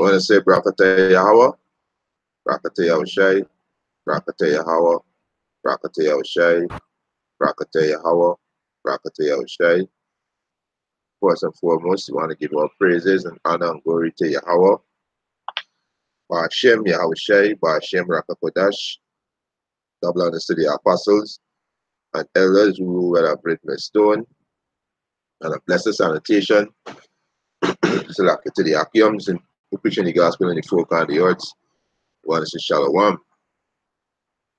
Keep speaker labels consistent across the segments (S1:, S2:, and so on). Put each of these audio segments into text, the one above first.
S1: want to say Brakata Yahweh, Brakata Yahushai, Brakata Yahweh, Brakata Yahushai, Brakata Yahweh, Brakata Yahushai. First and foremost, we want to give our praises and honor and glory to Yahweh. Ba'ashem Yahushai, Ba'ashem Rakakodash. Double honors to the apostles and elders who rule at a written stone, and a blessed sanitation to the Akiums and who preaching the gospel in the four corners of the earth. We want to say Shalom.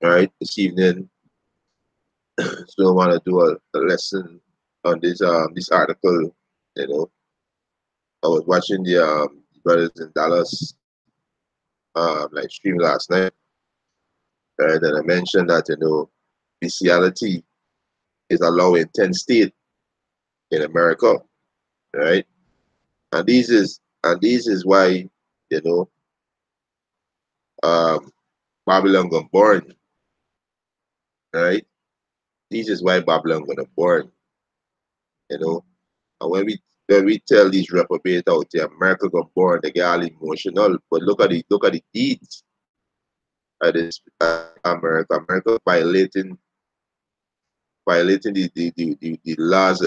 S1: All right, this evening, so I want to do a lesson on this article. You know, I was watching the brothers in Dallas like stream last night, right? And I mentioned that bestiality is allowed in 10 states in America, right? And this is why Babylon got born, right? This is why Babylon got born, And when we tell these reprobates out there, America got born, they get all emotional. But look at the deeds of this America. America violating the laws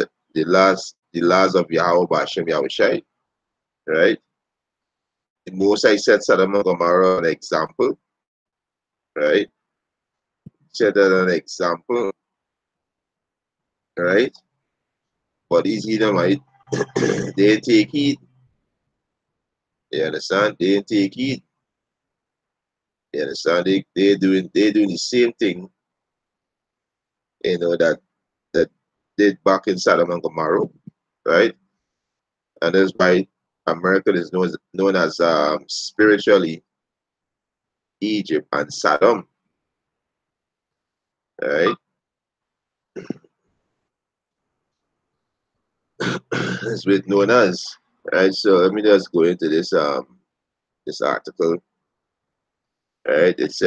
S1: of Yahweh Ba'ashem Yahushai, right? The Most I set Sodom and Gomorrah an example, right? Set that an example, right? But these Edomites, they take heed. You understand? They didn't take heed. You understand? They're doing the same thing, that did back in Sodom and Gomorrah, right? And that's why America is known as spiritually Egypt and Sodom, right? That's what known as, right? So let me just go into this article, right? It's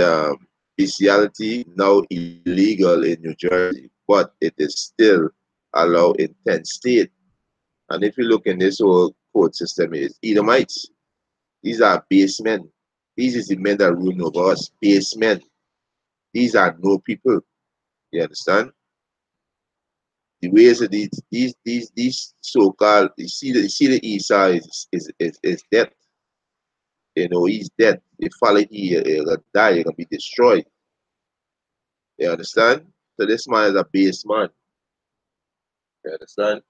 S1: bestiality now illegal in New Jersey, but it is still allowed in 10 states. And if you look in this whole court system, is Edomites. These are base men. These is the men that rule over us, base men. These are no people. You understand? The ways of these so-called, you see the Esau is dead. He's dead. If follow he'll die, he's gonna be destroyed. You understand? So this man is a base man. You understand?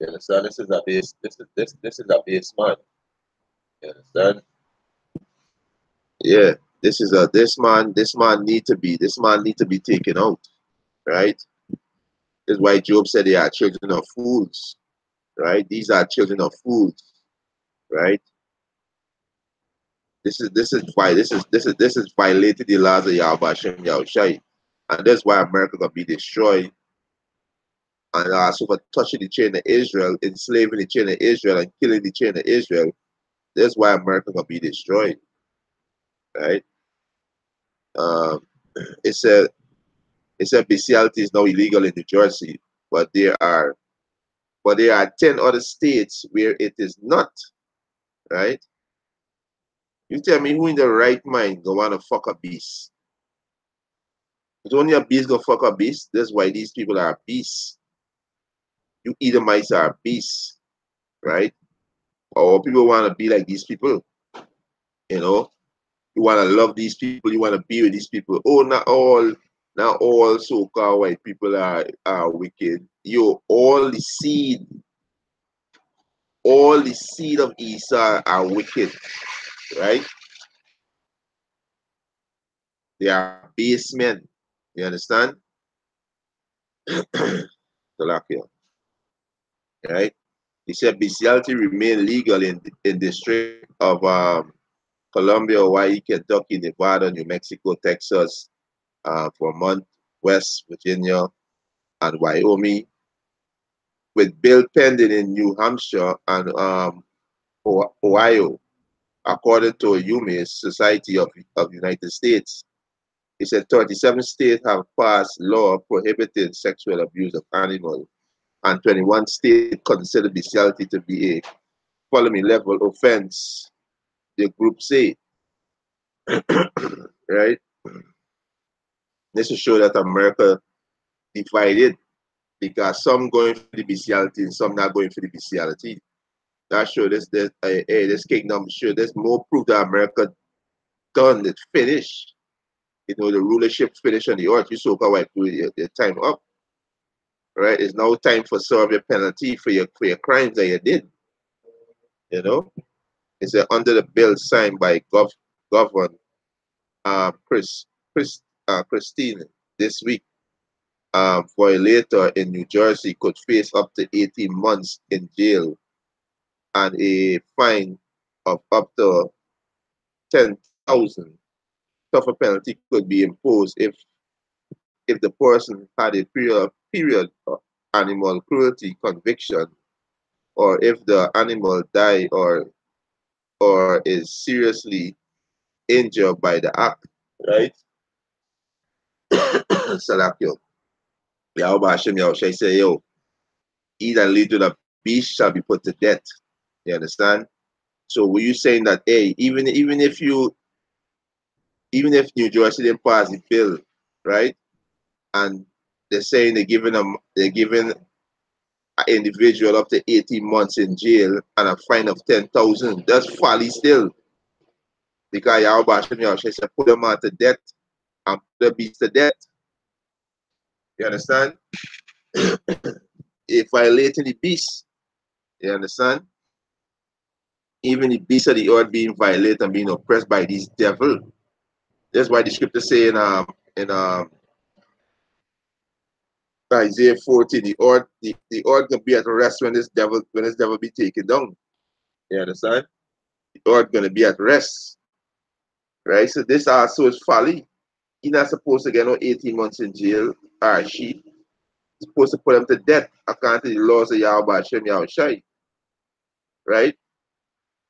S1: You understand? This is a base. This is a base man. You understand? Yeah. This man need to be taken out. Right? This is why Job said they are children of fools. Right? These are children of fools. Right? This is violated the laws of Yahweh Hashem Yahushai. And that's why America gonna be destroyed. And also for touching the chain of Israel, enslaving the chain of Israel, and killing the chain of Israel. That's why America gonna be destroyed. Right? It said bestiality is now illegal in New Jersey, but there are 10 other states where it is not. Right? You tell me who in the right mind go wanna fuck a beast? It's only a beast gonna fuck a beast. That's why these people are beasts. You Edomites are beasts, right? Or people want to be like these people, You want to love these people. You want to be with these people. Oh, not all so-called white people are wicked. All the seed of Esau are wicked, right? They are base men. You understand? Right? He said bestiality remain legal in district of Colombia, Hawaii, Kentucky, Nevada, New Mexico, Texas, Vermont, West Virginia, and Wyoming, with bill pending in New Hampshire and Ohio, according to a UMass Society of United States. He said 37 states have passed law prohibiting sexual abuse of animals, and 21 states consider bestiality to be a felony level offense, the group say. Right? This to show that America divided because some going for the bestiality and some not going for the bestiality. That show this kingdom show there's more proof that America done, it's finished. You know, the rulership finished on the earth. You so called your time up. Right? It's now time for serve your penalty for your crimes that you did. You know? It's under the bill signed by Governor Chris, Christine this week. Violator in New Jersey could face up to 18 months in jail and a fine of up to 10,000. Tougher penalty could be imposed if the person had a period of animal cruelty conviction, or if the animal die or is seriously injured by the act. Right? Salakyo. Yahweh Hashem Yahushai say, yo, he that lead to the beast shall be put to death. You understand? So were you saying that, hey, even if New Jersey didn't pass the bill, right? And they're saying they're giving an individual up to 18 months in jail and a fine of 10,000. That's folly still. Because Yahweh Hashem Yahushai said, put them out to death and put the beast to death. You understand? If violating the beast, you understand? Even the beasts of the earth being violated and being oppressed by these devil. That's why the scripture say in Isaiah 40, the earth gonna be at rest when this devil be taken down. You understand? The earth gonna be at rest. Right? So this also is folly. He's not supposed to get no 18 months in jail, or she. He's supposed to put him to death according to the laws of Yahweh Hashem Yahushai. Right?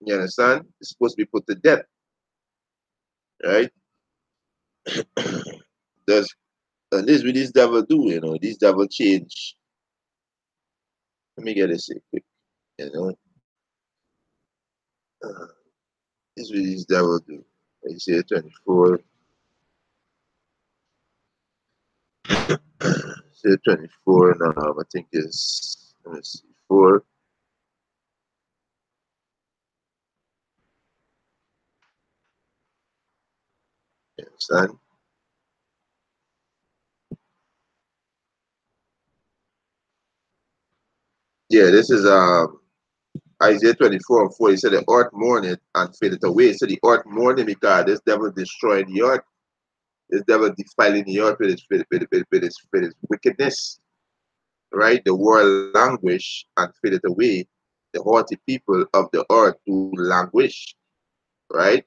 S1: You understand? He's supposed to be put to death. Right? Does And this what this devil do, you know, this devil change. Let me get this quick, you know. Uh, this what this devil do. Isaiah 24. Isaiah 24 now, I think is, let me see, 4. You understand? Yeah, this is Isaiah 24 and 4. He said the earth mourned and faded away. So the earth mourning because this devil destroyed the earth. This devil defiling the earth with his wickedness. Right? The world languish and faded away. The haughty people of the earth do languish. Right?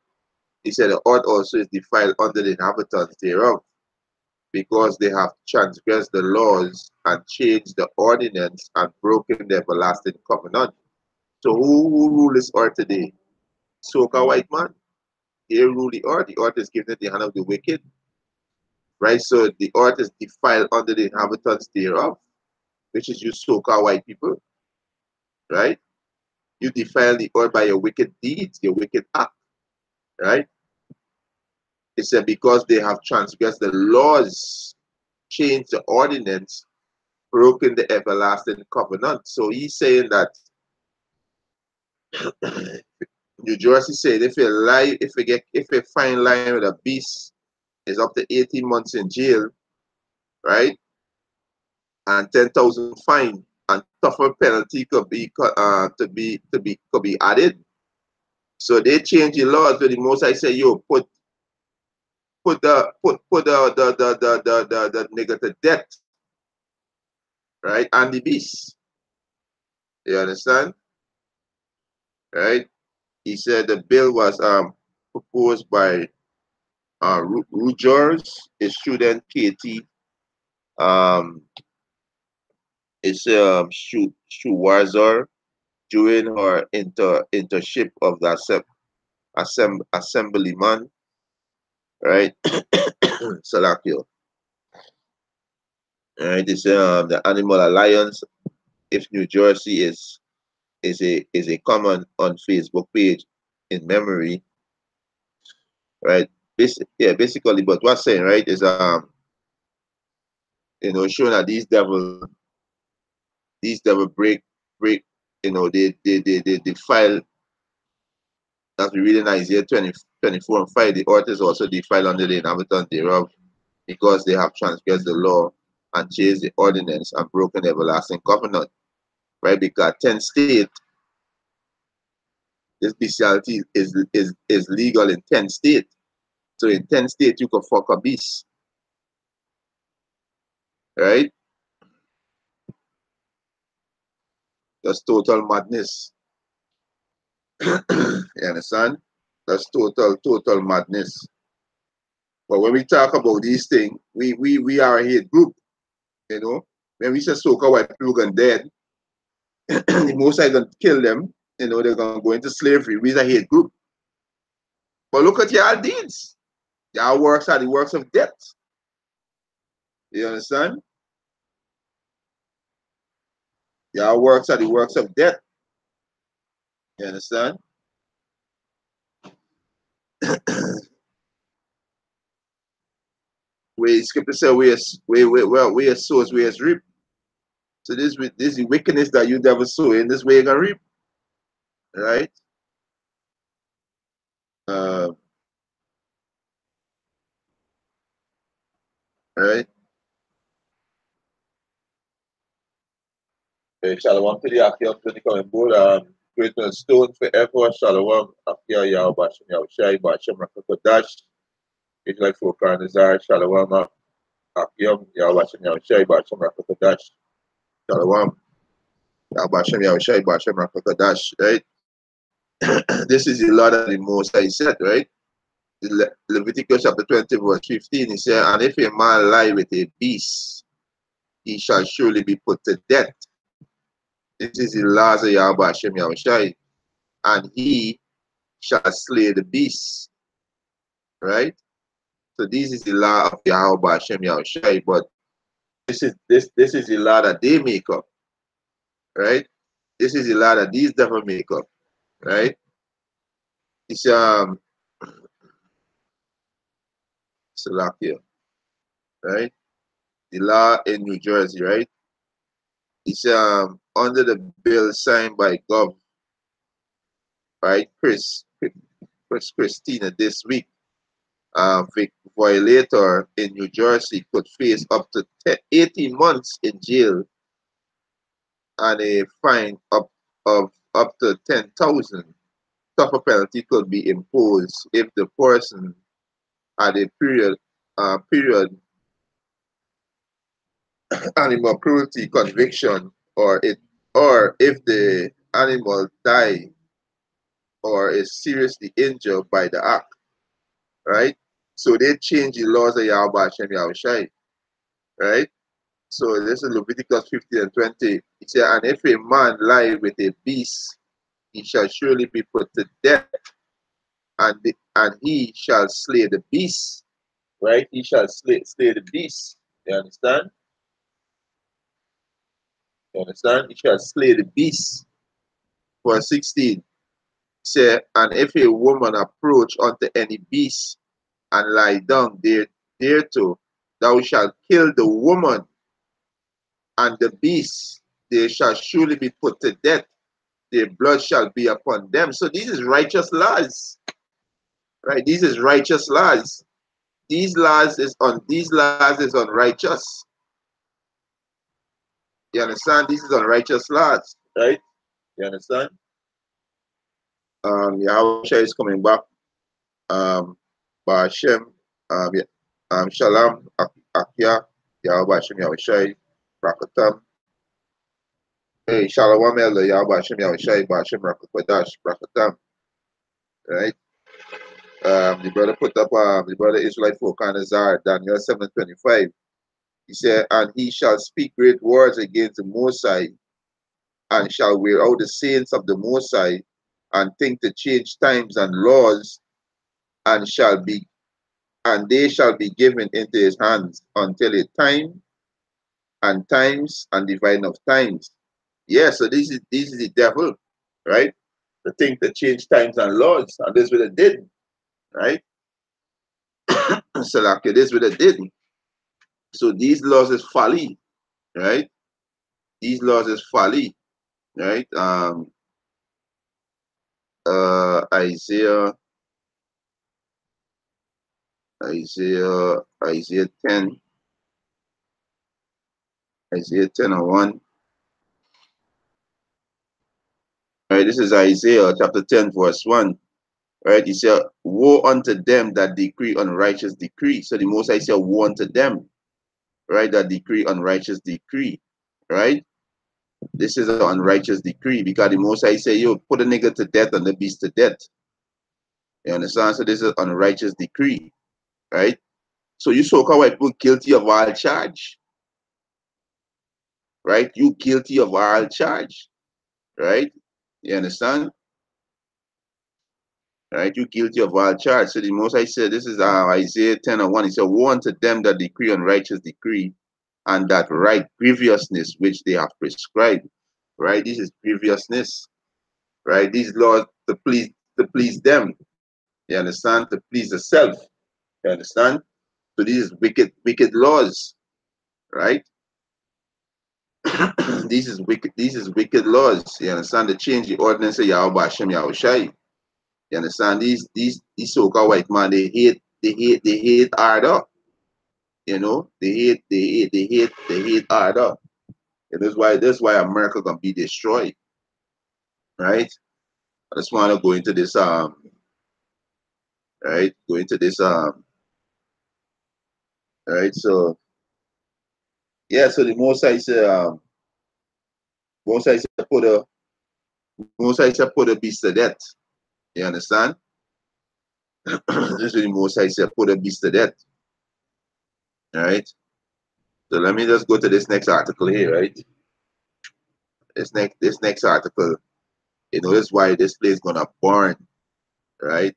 S1: He said the earth also is defiled under the inhabitants thereof, because they have transgressed the laws and changed the ordinance and broken the everlasting covenant. So who rule this earth today? Soka white man. They rule the earth. The earth is given in the hand of the wicked. Right? So the earth is defiled under the inhabitants thereof, which is you Soka white people. Right? You defile the earth by your wicked deeds, your wicked act. Right? It said because they have transgressed the laws, changed the ordinance, broken the everlasting covenant. So he's saying that New Jersey said if you lie, if you find lying with a beast, it's up to 18 months in jail, right? And 10,000 fine, and tougher penalty could be added. So they change the laws. So the most I say, yo, put the nigga to death, right? And the beast. You understand? Right? He said the bill was proposed by Rugers, a student Katie, um, is Schuwarzer during her internship of the assemblyman. right? Salakio. Right, it's the Animal Alliance. If New Jersey is a common on Facebook page in memory, right? Yeah, basically, but what's saying right is showing that these devil break, they defile, as we read in Isaiah 24:5, the earth is also defiled under the inhabitants thereof, because they have transgressed the law and changed the ordinance and broken the everlasting covenant, right? Because 10 state, this bestiality is legal in 10 state. So in 10 state, you could fuck a beast, right? That's total madness. You understand? That's total madness. But when we talk about these things, we are a hate group, you know. When we say soca white people gonna dead, the most I gonna kill them, they're gonna go into slavery. We're a hate group. But look at y'all deeds. Y'all works are the works of death. You understand? Y'all works are the works of death. You understand? Where scripture say we are sows, we are reap. So this is the wickedness that you never sow in this way you're gonna reap. Right? Uh, right? Shalom to the Akia to the coming board. Great stone forever. Shalom. Akia Yao Bashim Yao Shai Bashim Rakakodash. It's like for Karnazar. Shalom. Akia Yao Bashim Yao Shai Bashim Rakakodash. Shalom. Yao Bashim Yao Shai Bashim Rakakodash. Right? This is the law that the Most High said, right? Leviticus chapter 20, verse 15, he said, and if a man lie with a beast, he shall surely be put to death. This is the laws of Yahweh Hashem Yahushai, and he shall slay the beast. Right? So this is the law of Yahweh Hashem Yahushai, but this is the law that they make up. Right? This is the law that these devil make up. Right? It's Salakia, right? The law in New Jersey, right? It's under the bill signed by Gov, right? Christina this week. Violator in New Jersey could face up to 18 months in jail and a fine of up to 10,000. Tougher penalty could be imposed if the person had a period animal cruelty conviction, or if the animal die or is seriously injured by the act, right? So they change the laws of Yahweh Hashem Yahushai, right? So this is Leviticus 15 and 20. It says, and if a man lie with a beast, he shall surely be put to death, and he shall slay the beast, right? He shall slay the beast. You understand? You understand? He shall slay the beast. Verse 16 say, and if a woman approach unto any beast and lie down thereto, thou shalt kill the woman and the beast, they shall surely be put to death. Their blood shall be upon them. So this is righteous laws, right? This is righteous laws. These laws is unrighteous. You understand? This is unrighteous laws, right? You understand? Yahweh is coming back. Ba'ashem, yeah, Shalom, Akia, Yahweh Hashem Yahushai, Rakatam. Hey, Shalom Elder, Yahweh Hashem Yahushai, Ba'ashem Rakakwadash, Rakatam. Right? The brother put up, the brother Israelite folk on Azar, Daniel 7:25. He said, and he shall speak great words against the Mosai, and shall wear out the saints of the Mosai, and think to change times and laws, and shall and they shall be given into his hands until a time and times and divine of times. Yeah, so this is the devil, right? The thing to change times and laws, and this is what it did, right? So like this is what it did. So these laws is folly, right? These laws is folly, right? Isaiah, Isaiah 10, Isaiah 10 and 1. Right, this is Isaiah chapter 10, verse 1. Right, he said, woe unto them that decree unrighteous decree. So the Most High said, woe unto them, right, that decree unrighteous decree, right? This is an unrighteous decree because the Most High said, yo, put a nigga to death and the beast to death. You understand? So this is an unrighteous decree, right? So you so-called white people guilty of all charge, right? You guilty of all charge, right? You understand? Right? You guilty of all charge. So the Most High said, this is Isaiah 10 and 1. He said, woe unto them that decree unrighteous decree and that right grievousness which they have prescribed. Right? This is grievousness. Right? These laws to please them. You understand? To please the self. You understand? So these is wicked laws. Right? These is wicked laws. You understand? To change the ordinance of Yahweh Hashem Yahushai. You understand? These so-called white man, they hate harder. You know, they hate harder. And that's why America gonna be destroyed. Right? I just wanna go into this right, go into this right. So yeah, so the Most High said put a beast to death. You understand? This is the Most High said put a beast to death. Right? So let me just go to this next article here, right? This next article, you know, that's why this place gonna burn, right?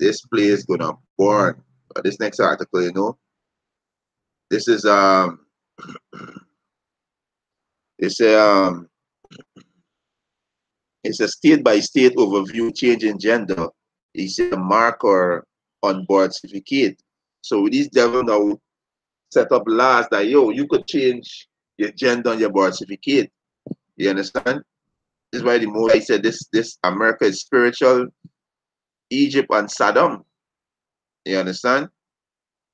S1: This place gonna burn. This next article, you know, this is it's a it's a state by state overview changing gender. It's a marker on birth certificate. So these devil now set up laws that yo, you could change your gender on your birth certificate. You understand? This is why the most I said this America is spiritual Egypt and Sodom. You understand?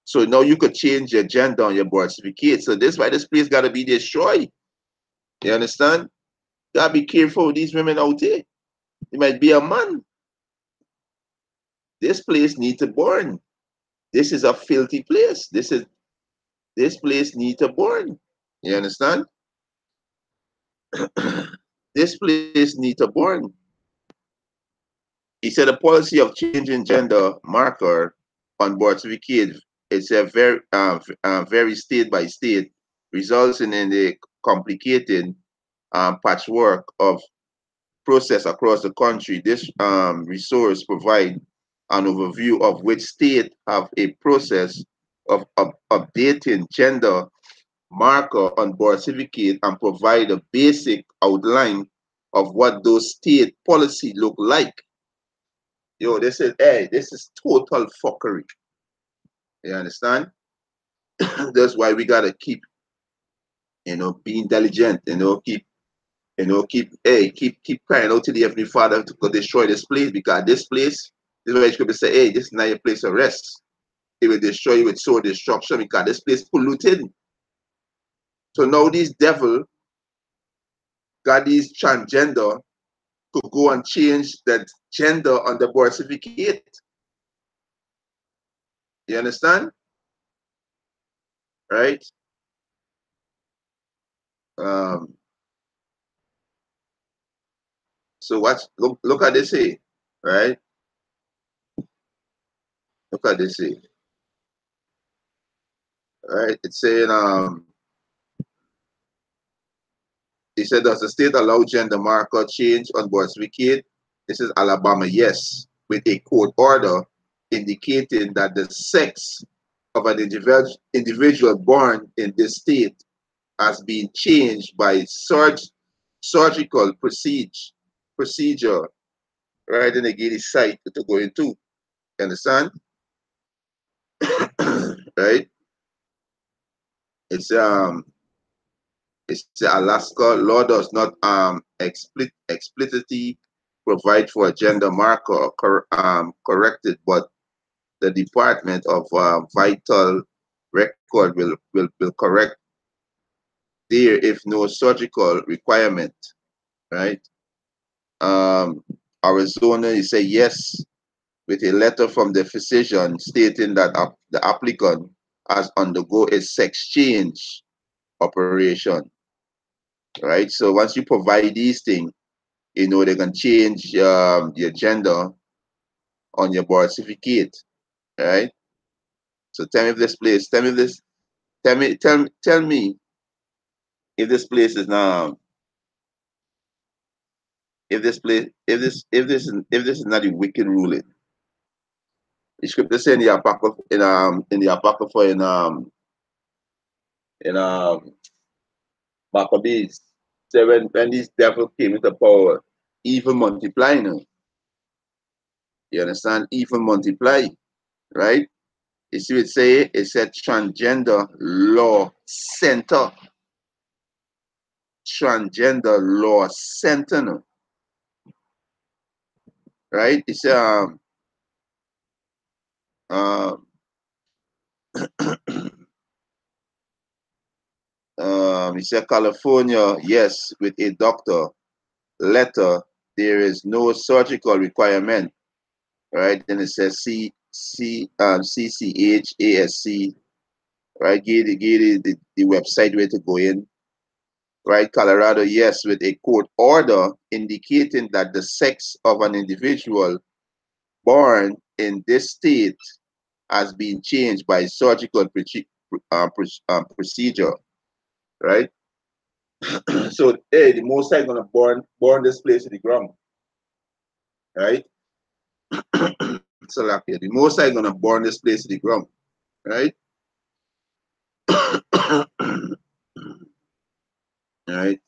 S1: So now you could change your gender on your birth certificate. So this is why this place gotta be destroyed. You understand? Gotta be careful with these women out there. It might be a man. This place need to burn. This is a filthy place. This place need to burn. You understand? This place need to burn. He said the policy of changing gender marker on birth certificate is a very state by state, resulting in a complicated patchwork of process across the country. This resource provide an overview of which state have a process of updating gender marker on birth certificate and provide a basic outline of what those state policy look like. Yo, this is hey, this is total fuckery. You understand? That's why we gotta keep, you know, being diligent, keep crying out to the Heavenly Father to go destroy this place because this place, this is why you could say, hey, this is not your place of rest. It will destroy you with soul destruction because this place polluted. So now these devil got these transgender to go and change that gender on the birth certificate. You understand? Right? Um, so look at this here, right? Look at this here. Right? It's saying he said, does the state allow gender marker change on birth certificate? This is Alabama, yes, with a court order. indicating that the sex of an individual born in this state has been changed by surgical procedure, right? And they give the site to go into. You understand? Right? It's Alaska law does not explicitly provide for a gender marker corrected, but the Department of Vital Record will correct there if no surgical requirement, right? Arizona, you say yes with a letter from the physician stating that the applicant has undergo a sex change operation, right? So once you provide these things, you know they can change your gender on your birth certificate, right? So tell me if this place, tell me if this, tell me if this place is now, if this place, if this is not a wicked ruling. The scripture say in the apocrypha, in the apocrypha in Maccabees, say when these devils came into power, evil multiplying. You understand? Evil multiply, right? You see it say it said transgender law center. Transgender law center, no? Right? It's um he said California, yes, with a doctor letter, there is no surgical requirement, right? Then it says CCHASC, right? Give the website where to go in, right? Colorado, yes, with a court order indicating that the sex of an individual born in this state has been changed by surgical procedure, right? So, hey, the Most High gonna born this place in the ground, right? So, like, the Most High gonna born this place in the ground, right? Right?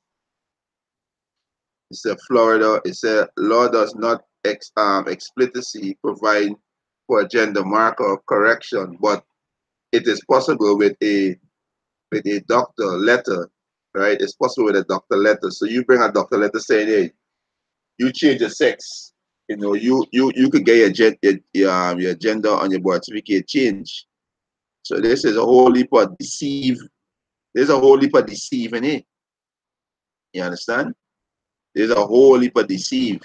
S1: It's a Florida. It's a law does not explicitly provide for a gender marker correction, but it is possible with a doctor letter, right? It's possible with a doctor letter. So you bring a doctor letter saying, hey, you change your sex. You know, you could get your gender on your birth certificate change. So this is a whole heap of deceive. There's a whole heap of deceive in it. You understand? There's a whole heap of deceive.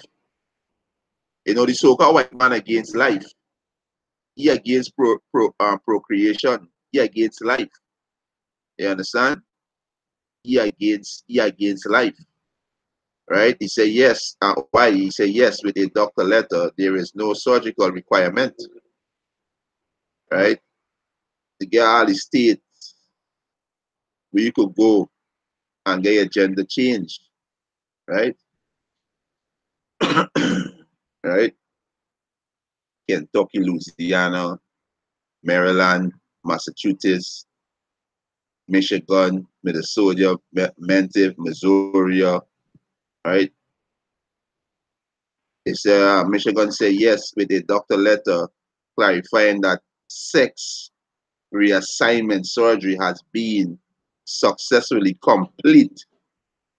S1: You know, the so-called white man against life. He against procreation. He against life. You understand? He against life. Right? He said yes. Why? He said yes with a doctor letter. There is no surgical requirement. Right? To get all the states where you could go and get your gender changed. Right? Right? Kentucky, Louisiana, Maryland, Massachusetts, Michigan, Minnesota, Memphis, Missouri, right? It's Michigan say yes with a doctor letter clarifying that sex reassignment surgery has been successfully complete.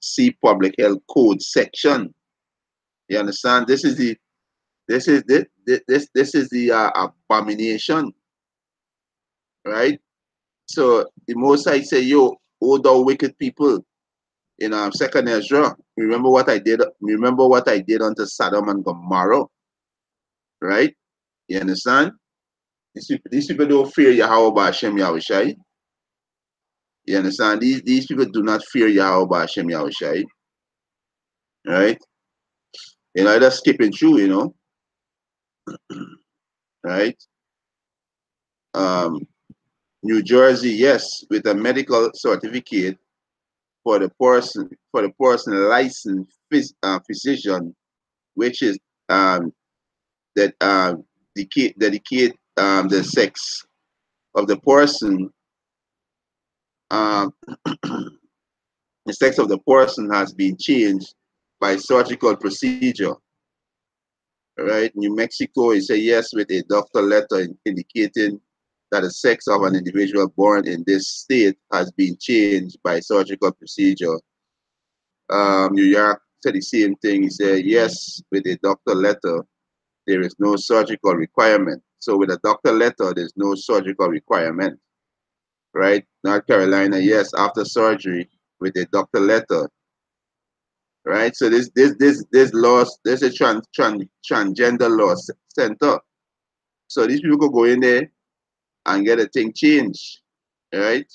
S1: See Public Health Code section. You understand? This is the abomination, right? So the Most High say, "Yo, oh thou wicked people." In Second Ezra, remember what I did. Remember what I did unto Sodom and Gomorrah, right? You understand? These people don't fear Yahweh Hashem Yahushai. You understand? These people do not fear Yahweh Hashem Yahushai, right? You know, they're skipping through, you know, right? Um, New Jersey, yes, with a medical certificate for the person licensed physician, which is that dedicate the sex of the person. Um, the sex of the person has been changed by surgical procedure. Right? New Mexico, it say yes with a doctor letter indicating that the sex of an individual born in this state has been changed by surgical procedure. New York said the same thing. He said yes with a doctor letter, there is no surgical requirement. So with a doctor letter, there's no surgical requirement. Right? North Carolina, yes, after surgery with a doctor letter. Right? So this laws, there's a transgender law center. So these people could go in there and get a thing changed, right?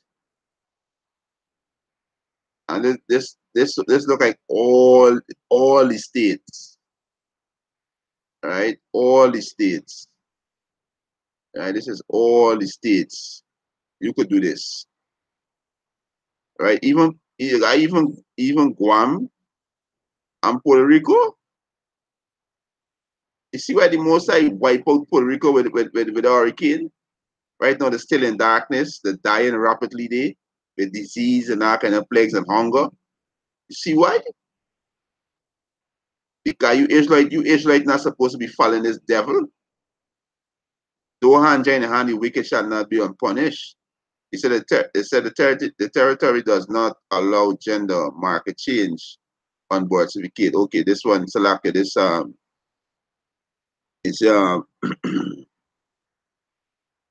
S1: And this look like all the states, right? All the states, right? This is all the states. You could do this, right? Even Guam and Puerto Rico. You see why the most I wipe out Puerto Rico with the hurricane? Right now they're still in darkness, they're dying rapidly there with disease and all kind of plagues and hunger. You see why? Because you Israelite not supposed to be following this devil. Though hand join hand, the wicked shall not be unpunished. He said the territory does not allow gender market change on board certificate. Okay, this one, Salaka, this it's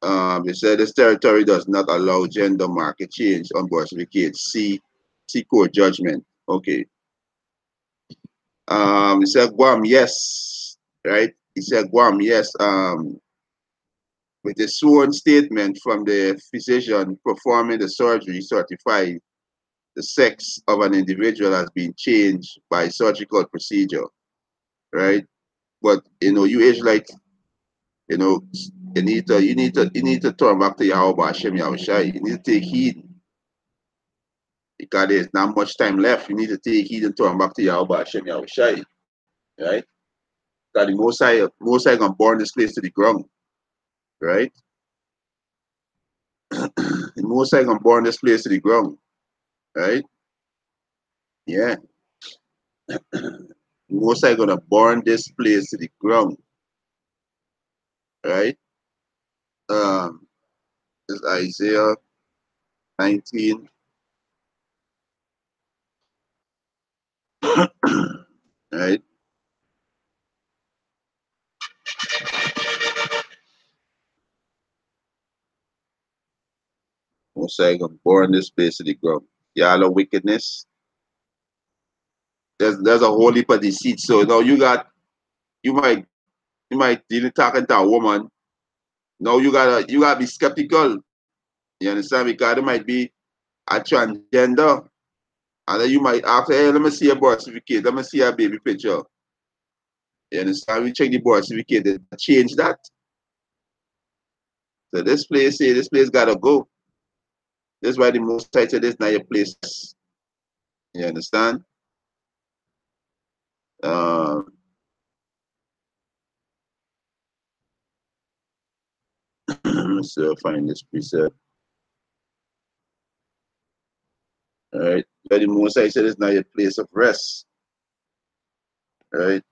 S1: it said this territory does not allow gender market change on board certificate. See court judgment. Okay. He said Guam, yes. Right? He said Guam, yes. With a sworn statement from the physician performing the surgery certified the sex of an individual has been changed by surgical procedure, right? But you age like, you know, you need to turn back to Yahweh Hashem Yahushai. You need to take heed because there's not much time left. You need to take heed and turn back to Yahweh Hashem Yahushai, right? Because the Most High gonna burn this place to the ground, right? The Most High gonna burn this place to the ground, right? Yeah. Most High gonna burn this place to the ground, right? Um, this is Isaiah 19, right? Most High gonna burn this place to the ground. Y'all of wickedness. There's a whole heap of deceit. So now you might deal talking to a woman. Now you gotta be skeptical. You understand? Because it might be a transgender. And then you might ask, hey, let me see your birth certificate, let me see your baby picture. You understand? We check the birth certificate, they change that. So this place gotta go. This is why the most tight said this not your place. You understand? Um, so find this precept. All right. But the most I said it's not your place of rest. All right.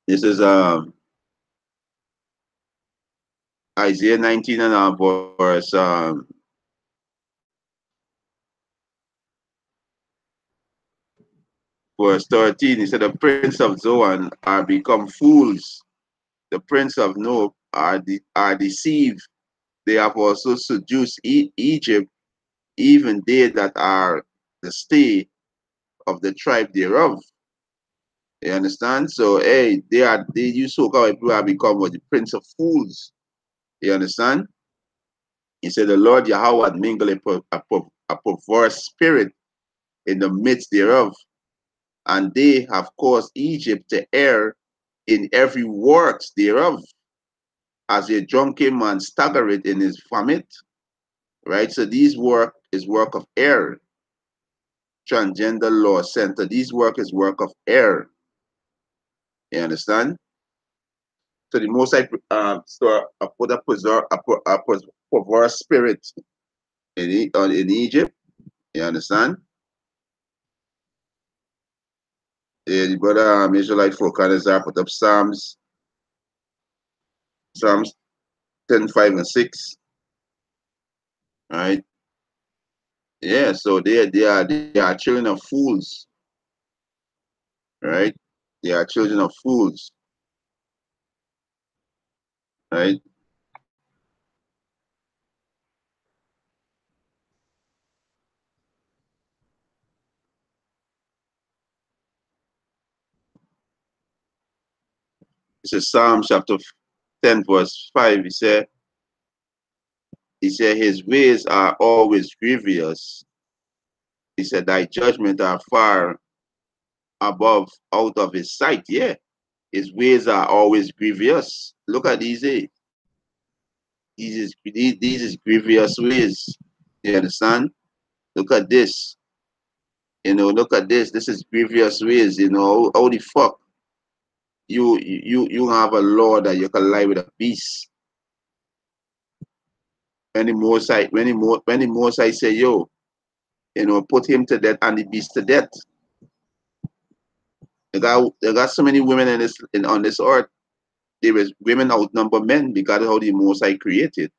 S1: This is Isaiah 19 and verse 13. He said the prince of Zoan are become fools. The prince of Nob are deceived. They have also seduced Egypt, even they that are the stay of the tribe thereof. You understand? So hey, you so-called people have become what the prince of fools. You understand? He said the Lord Yahweh had mingled a perverse spirit in the midst thereof, and they have caused Egypt to err in every works thereof, as a drunken man staggereth in his vomit. Right? So these work is work of error. Transgender law center. These work is work of error. You understand? So the Most High I put a perverse spirit in Egypt. You understand? Yeah, the brother Israelite Fokanazar put up Psalms 10, 5, and 6. Right? Yeah, so they are children of fools, right? They are children of fools, right? This is Psalm chapter 10, verse 5. He said, his ways are always grievous. He said, thy judgment are far above out of his sight. Yeah, his ways are always grievous. Look at these. These is grievous ways. You understand? Look at this. Look at this. This is grievous ways. How the fuck you have a law that you can lie with a beast. When the most I say, yo, put him to death and the beast to death. They got so many women on this earth. There is women outnumber men because of how the most I created.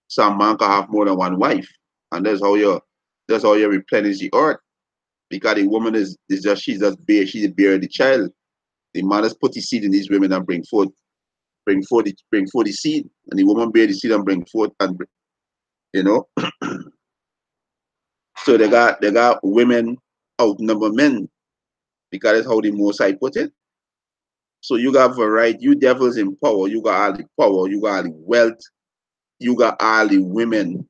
S1: Some man can have more than one wife, and that's how you replenish the earth. Because the woman is just she's bear the child. The man has put the seed in these women and bring forth the seed, and the woman bear the seed and bring forth you know. So they got women outnumber men because that's how the Most High put it. So you got variety. You devils in power. You got all the power. You got all the wealth. You got all the women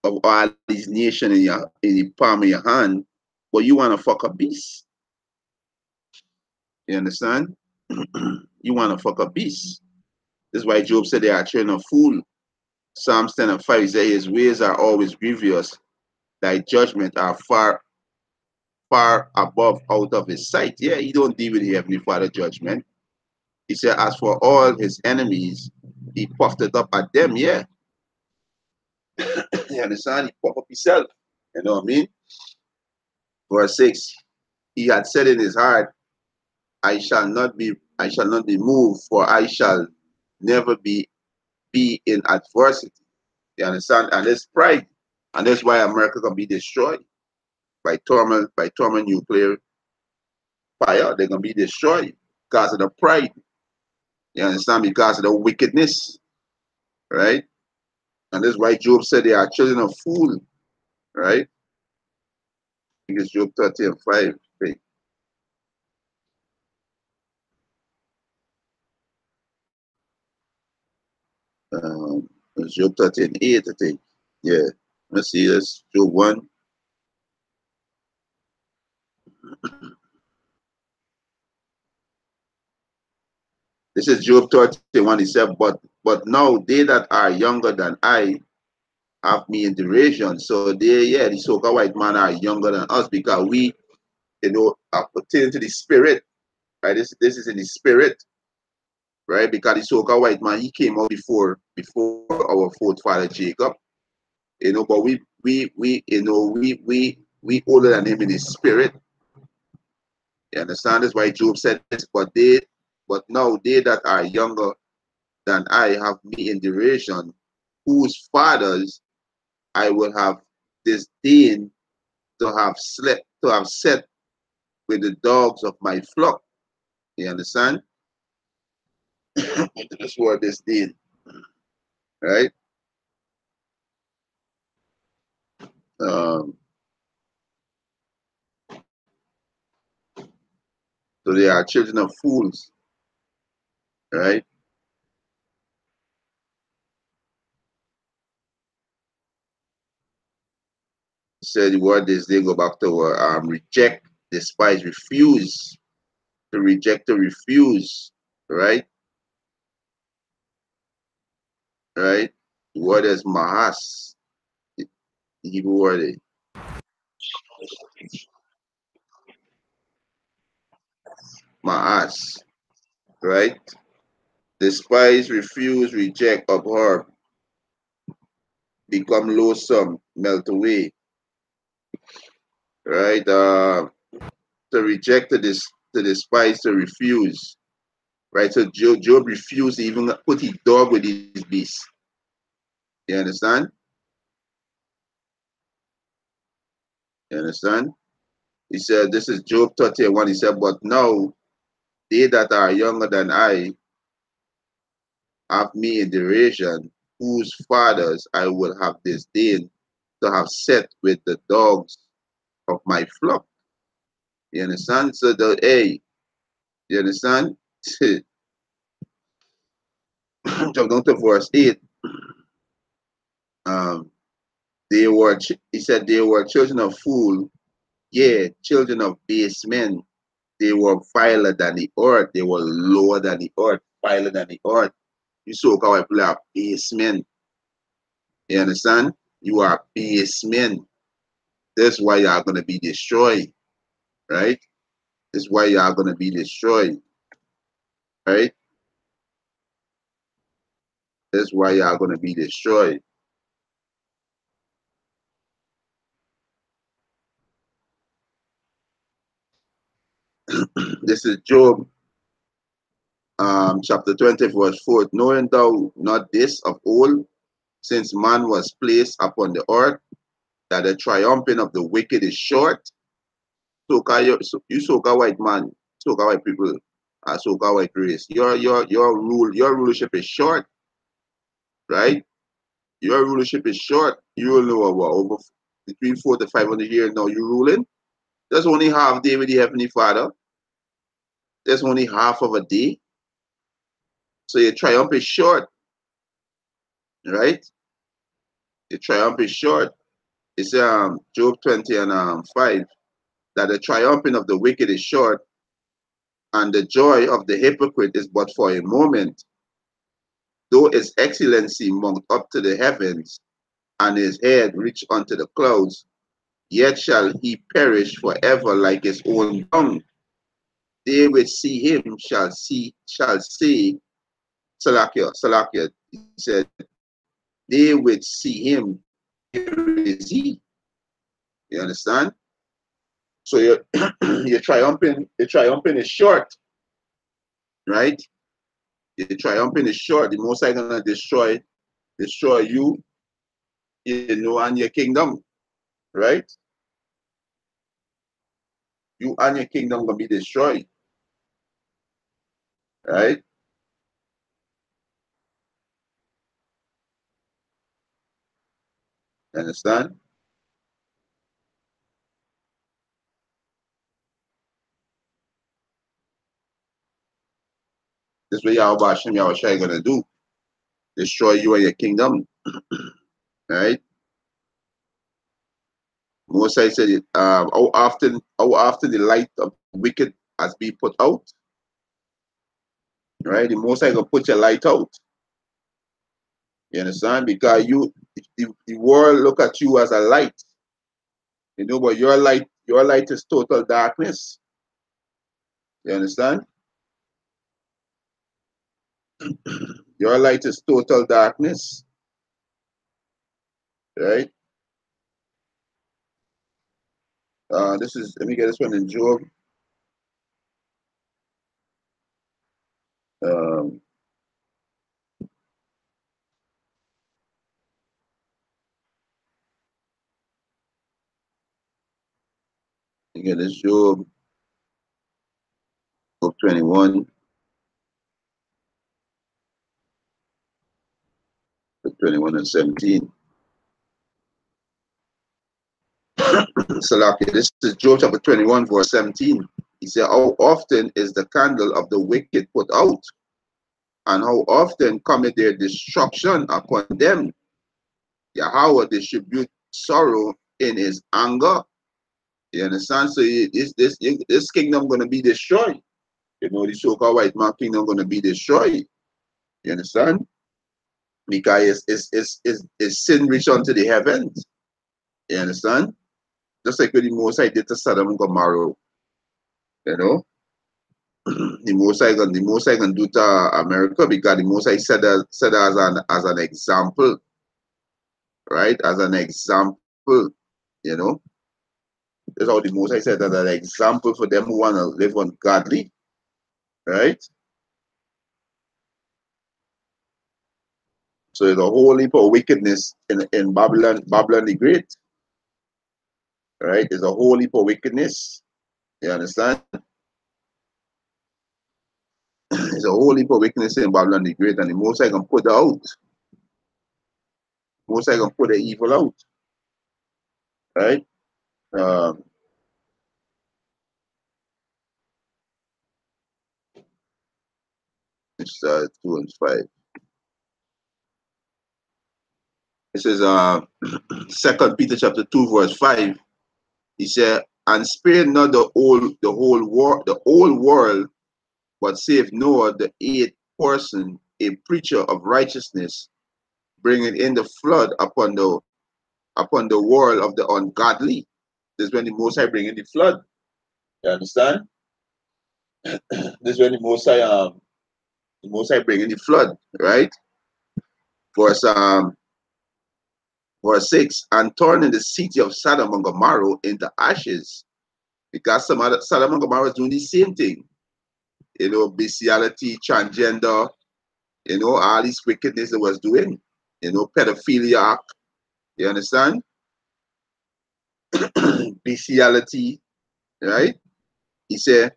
S1: of all these nations in the palm of your hand. But you want to fuck a beast. You understand? You want to fuck a beast. This is why Job said they are children of fool. Psalms 10 and 5 says his ways are always grievous. Thy judgment are far, far above out of his sight. Yeah, he don't deal with the Heavenly Father judgment. He said, as for all his enemies, he puffed it up at them. Yeah. You understand? He puffed up himself. You know what I mean? Verse 6. He had said in his heart, I shall not be moved, for I shall never be in adversity. You understand? And it's pride. And that's why America can be destroyed by torment nuclear fire. They're gonna be destroyed because of the pride. You understand? Because of the wickedness, right? And that's why Job said they are children of fool, right? I think it's Job 30 and 5. Okay. It's Job 30 and 8, I think. Yeah. Let's see this. Job 1. This is Job 31. He said, but now they that are younger than I have me in derision. So the so-called white man are younger than us because we, are pertaining to the spirit, right? This is in the spirit, right? Because the so-called white man, he came out before our forefather Jacob, but we older than him in his spirit. You understand? That's why Job said this, but now they that are younger than I have me in derision, whose fathers I will have disdained to have set with the dogs of my flock. You understand? This word disdain, right? Um, so they are children of fools, right? Said the word disdain go back to reject, despise, refuse, to reject, to refuse, right? Right? The word is mahas. The The Hebrew word is ma'as, right? Despise, refuse, reject, abhor, become loathsome, melt away, right? To reject, to despise, to refuse, right? So Job refused to even put his dog with his beast. You understand? You understand? He said, this is Job 31. He said, but now they that are younger than I have me in derision, whose fathers I would have disdained to have set with the dogs of my flock. You understand? So hey, you understand? Jump down to verse 8. Um, he said they were children of fool, yeah, children of base men. They were viler than the earth. They were lower than the earth, viler than the earth. You so called people are base men. You understand? You are base men. That's why you are gonna be destroyed, right? That's why you are gonna be destroyed, right? That's why you are gonna be destroyed. This is Job chapter 20, verse 4. Knowing thou not this of old, since man was placed upon the earth, that the triumphing of the wicked is short. You soca white man, soca white people, soca white race. Your rulership is short, right? Your rulership is short. You will know about over between 400 to 500 years now. You ruling. That's only half day with the Heavenly Father. That's only half of a day. So your triumph is short, right? Your triumph is short. It's Job 20 and 5, that the triumphing of the wicked is short, and the joy of the hypocrite is but for a moment. Though his excellency mount up to the heavens, and his head reach unto the clouds, yet shall he perish forever like his own dung. They which see him shall say, Salakia. He said, they which see him, where is he? You understand? So your your triumphing is short, right? Your triumphing is short. The most I gonna destroy you, and your kingdom, right? You and your kingdom gonna be destroyed, right? You understand? This is what Yahweh Hashem Yahweh gonna do. Destroy you and your kingdom, right? Most I said it, how often the light of the wicked has been put out, right? The most I gonna put your light out. You understand? Because the world look at you as a light, but your light is total darkness. You understand? Your light is total darkness, right? Let me get this one in Job. Um, Again, this Job 21, 21 and 17. Salaki, this is Job chapter 21, verse 17. He said, how often is the candle of the wicked put out? And how often cometh their destruction upon them? Yahweh distribute sorrow in his anger. You understand? So this kingdom gonna be destroyed. The so-called white man kingdom gonna be destroyed. You understand? Because it's sin reach unto the heavens. You understand? Just like what the Most High did to Sodom and Gomorrah. You know? The Most High can do to America because the Most High set as an example, right? As an example, you know. That's how the Most High said as an example for them who want to live ungodly, right? So there's a whole heap of wickedness in Babylon the Great, right? There's a whole heap of wickedness. You understand? There's a whole heap of wickedness in Babylon the Great, and the Most High can put it out. Most High can put the evil out, right? Um, it's 2 and 5. It says, 2 Peter chapter 2, verse 5. He said, and spare not the whole world, but save Noah, the eighth person, a preacher of righteousness, bringing in the flood upon the world of the ungodly. This is when the Most High bring in the flood. You understand? This is when the Most High bring in the flood, right? Verse verse 6, and turning the city of Sodom and Gomorrah into ashes, because Sodom and Gomorrah is doing the same thing. You know, bestiality, transgender, you know, all these wickedness it was doing. You know, pedophilia, you understand? Bestiality, right? He said,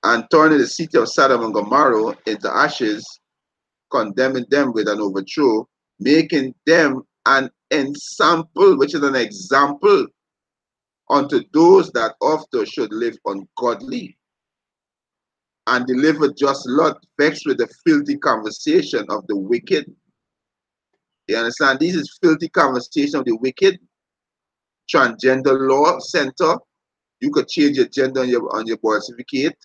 S1: and turning the city of Sodom and Gomorrah into ashes, condemning them with an overthrow, making them an ensample, which is an example unto those that after should live ungodly, and deliver just Lot, vexed with the filthy conversation of the wicked. You understand? This is filthy conversation of the wicked. Transgender law center. You could change your gender on your birth certificate.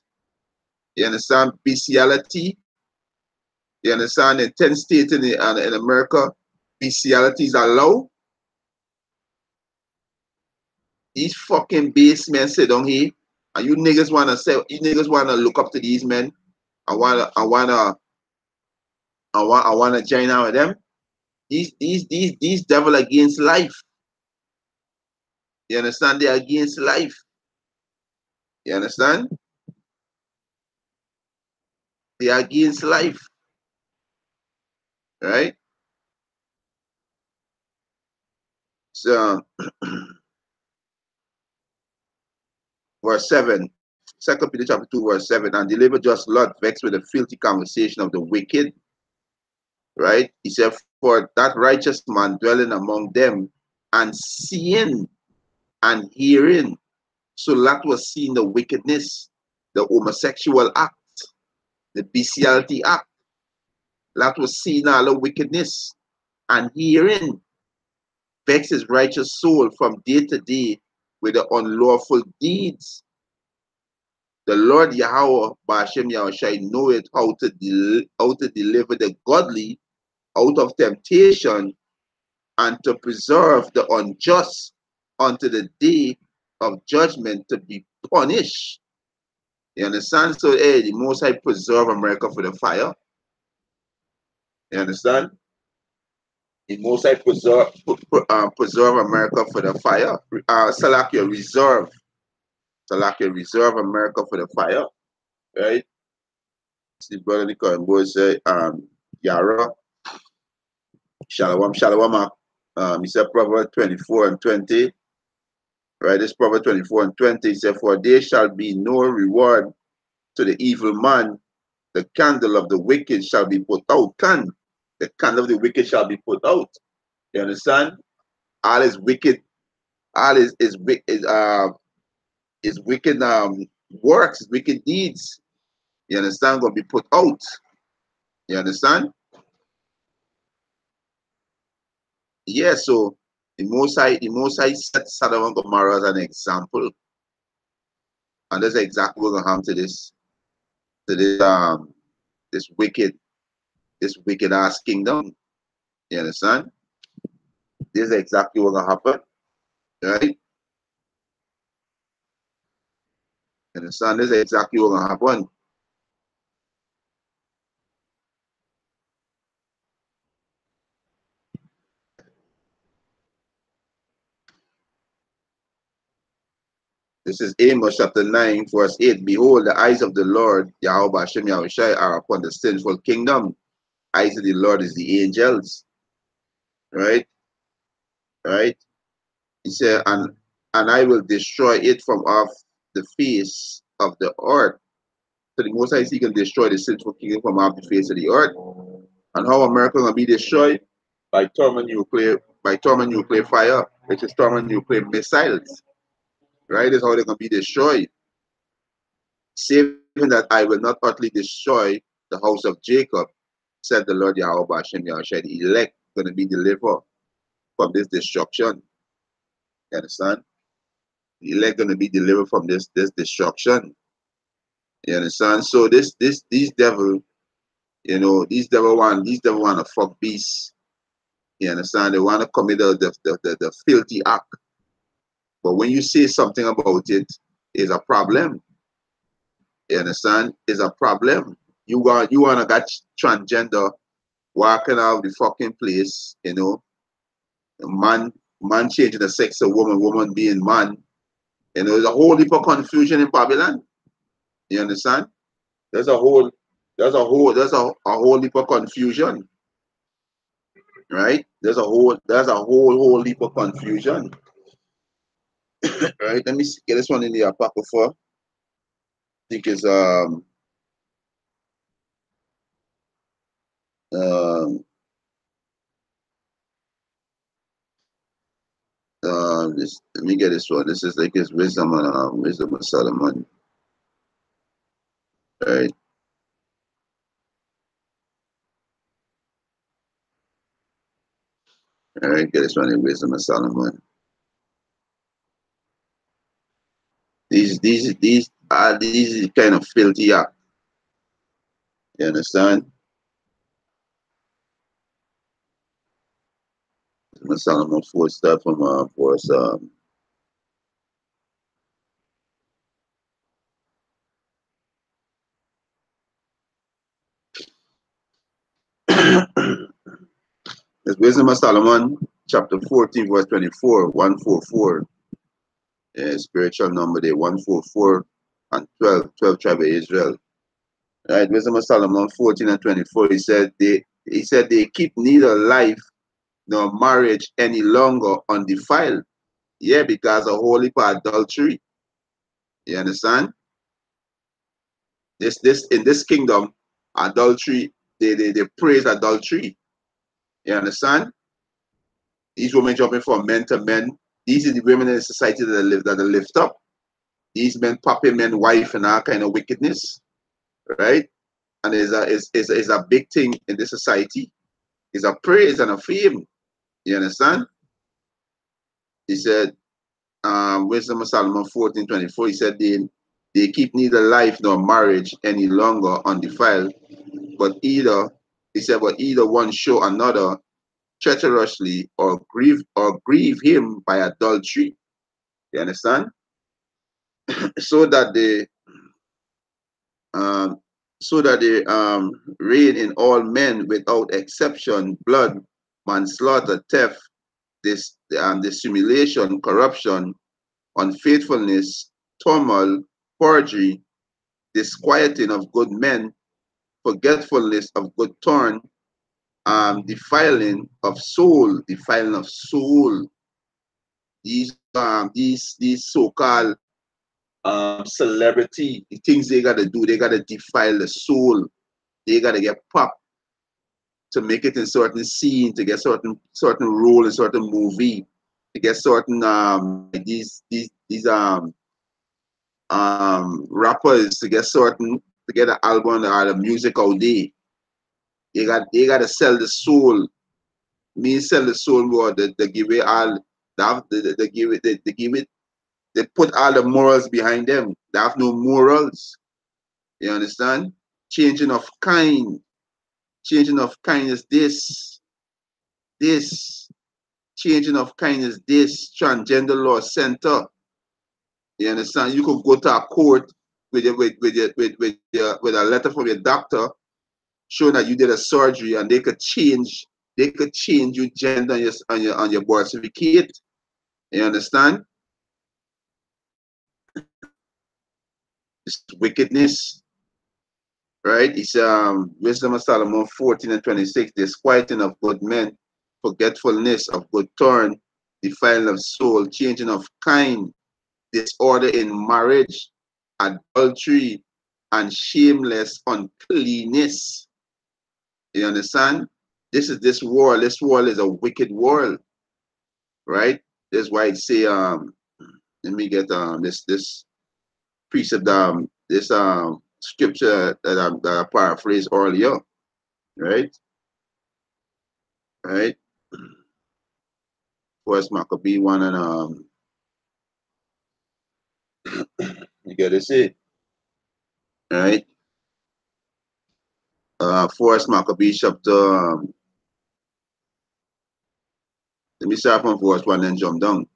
S1: You understand? Bestiality. You understand? In 10 states in America, bestiality is allowed. These fucking base men sit down here, and you niggas wanna look up to these men. I wanna join out with them. These devil against life. You understand? They're against life. You understand? They are against life. Right? So verse 7. 2 Peter chapter 2, verse 7. And deliver just Lot, vexed with the filthy conversation of the wicked. Right? He said, for that righteous man dwelling among them and seeing and hearing. So Lot was seeing the wickedness, the homosexual act, the bestiality act. Lot was seeing all the wickedness and hearing, vex his righteous soul from day to day with the unlawful deeds. The Lord Yahweh, Ba'ashem Yahushai, knoweth how to deliver the godly out of temptation and to preserve the unjust unto the day of judgment to be punished. You understand? So, hey, the Most High preserve America for the fire. You understand? The Most High preserve America for the fire. Salakia reserve. Salakia reserve America for the fire. Right? See, brother Nicole boy say, Yara, Shalom, Shalom. He said Proverbs 24 and 20. Right? This Proverbs 24 and 20. He said, for there shall be no reward to the evil man. The candle of the wicked shall be put out. The candle of the wicked shall be put out. You understand? All is wicked, all is wicked works, wicked deeds. You understand? Gonna be put out. You understand? Yeah, so the Most High set Sodom and Gomorrah as an example. And that's exactly what we're gonna have to this wicked ass kingdom. You understand? This is exactly what's gonna happen. Right? Understand? This is exactly what's gonna happen. This is Amos chapter 9, verse 8. Behold, the eyes of the Lord, Yahweh Hashem Yahushai, are upon the sinful kingdom. Eyes of the Lord is the angels. Right? Right? He said, and I will destroy it from off the face of the earth. So the Most High he can destroy the sinful kingdom from off the face of the earth. And how America gonna be destroyed? By thermonuclear fire, which is thermonuclear missiles. Right? That's how they're gonna be destroyed. Saving that I will not utterly destroy the house of Jacob, said the Lord Yahweh Hashem Yahushua. The elect gonna be delivered from this destruction. You understand? The elect gonna be delivered from this destruction. You understand? So these devil, you know, these devil want to fuck beasts. You understand? They want to commit the filthy act. But when you say something about it, is a problem. You understand? Is a problem. You wanna got transgender walking out of the fucking place, you know, man changing the sex of woman, woman being man. You know, there's a whole heap of confusion in Babylon. You understand? There's a whole whole heap of confusion. Right? There's a whole heap of confusion. Right? Let me get this one in the Apocrypha. I think it's um this, let me get this one. This is like his wisdom of Solomon. Right? All right, get this one in wisdom of Solomon. These kind of filthy act. You understand? Solomon 4 start from verse it's wisdom of Solomon, chapter 14, verse 24, 144. Spiritual number there, 144 and 12 tribe of Israel. Right, wisdom of Solomon 14 and 24. He said they keep neither life nor marriage any longer undefiled. Yeah, because of holy adultery. You understand? This in this kingdom, adultery, they praise adultery. You understand? These women jumping from men to men. These are the women in the society that lift up. These men popping men wife and all kind of wickedness, right? And is a big thing in this society. It's a praise and a fame. You understand? He said, Wisdom of Solomon 14:24. He said they keep neither life nor marriage any longer undefiled, but either one show another treacherously or grieve him by adultery. You understand? So that they um, reign in all men without exception, blood, manslaughter, theft, dissimulation, corruption, unfaithfulness, turmoil, forgery, disquieting of good men, forgetfulness of good turn, defiling of soul. These so-called celebrity, the things they gotta do, they gotta defile the soul. They gotta get popped to make it in certain scene, to get certain role in certain movie, to get certain these rappers to get an album or the music out there. They gotta sell the soul. Me sell the soul more. They give it all. They give it. They give it. They put all the morals behind them. They have no morals. You understand? Changing of kind. Changing of kindness. This. Changing of kindness this, transgender law center. You understand? You could go to a court with a letter from your doctor showing that you did a surgery, and they could change your gender on your birth certificate. You understand? It's wickedness, right? It's Wisdom of Solomon 14 and 26. Disquieting of good men, forgetfulness of good turn, defiling of soul, changing of kind, disorder in marriage, adultery, and shameless uncleanness. You understand? This is this world. This world is a wicked world, right? That's why it say let me get this precept this scripture that I paraphrased earlier, right? Right? First Maccabee 1 and you gotta see, right? First Maccabee chapter let me start from verse 1 and jump down.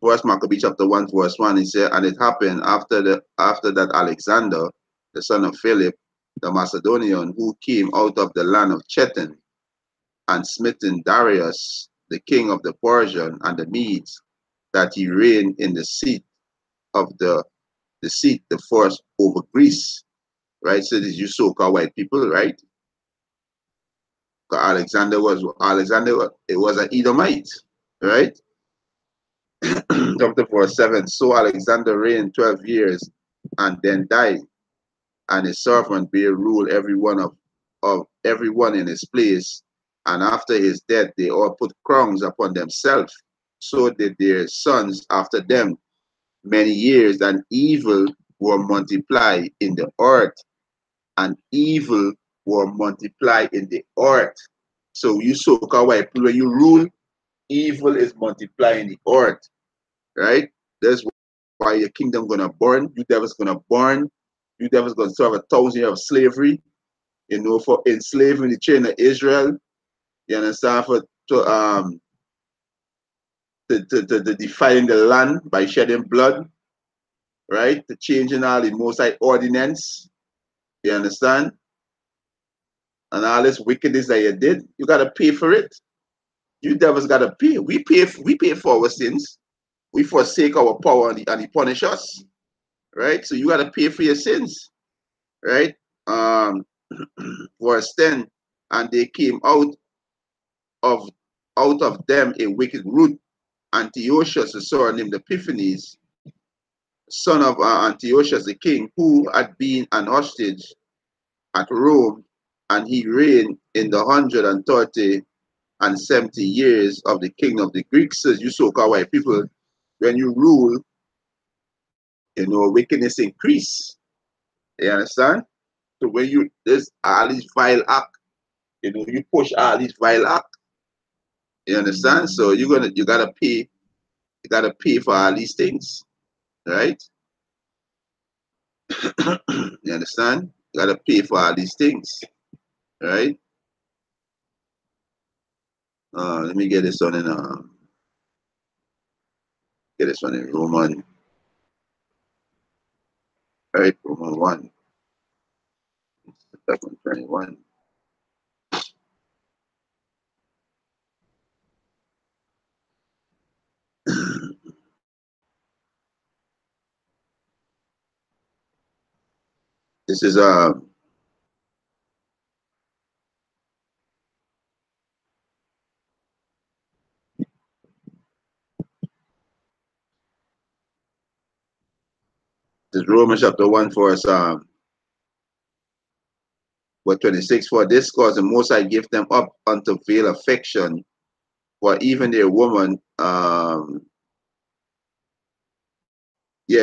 S1: First Maccabee chapter 1, verse 1, he said, and it happened after that Alexander, the son of Philip, the Macedonian, who came out of the land of Chetan, and smitten Darius, the king of the Persian and the Medes, that he reigned in the seat the first over Greece. Right? So this you so-called white people, right? Alexander it was an Edomite, right? Chapter 4:7. So Alexander reigned 12 years and then died, and his servant bare rule of everyone in his place. And after his death, they all put crowns upon themselves. So did their sons after them. Many years, and evil were multiplied in the earth, and evil were multiplied in the earth. So you so-called white people, when you rule, evil is multiplying the earth, right? That's why your kingdom gonna burn. You devils gonna burn. You devils gonna serve 1,000 years of slavery. You know, for enslaving the children of Israel. You understand? For to defiling the land by shedding blood, right? To changing all the Mosaic ordinance. You understand? And all this wickedness that you did, you gotta pay for it. You devils gotta pay. We pay for our sins. We forsake our power and he punish us. Right? So you gotta pay for your sins. Right? Um verse 10, and they came of out of them a wicked root, Antiochus, the son named Epiphanes, son of Antiochus the king, who had been an hostage at Rome, and he reigned in the 130 and 70 years of the king of the Greeks. Says you so-called white people, when you rule, you know, wickedness increase. You understand? So when you there's all these vile act, you know, you push all these vile act. You understand? So you gotta pay for all these things, right? You understand? You gotta pay for all these things, right? Let me get this one in Roman, right? Roman 1, 21. This is this is Romans chapter 1 for us verse 26. For this cause the most I give them up unto veil affection, for even a woman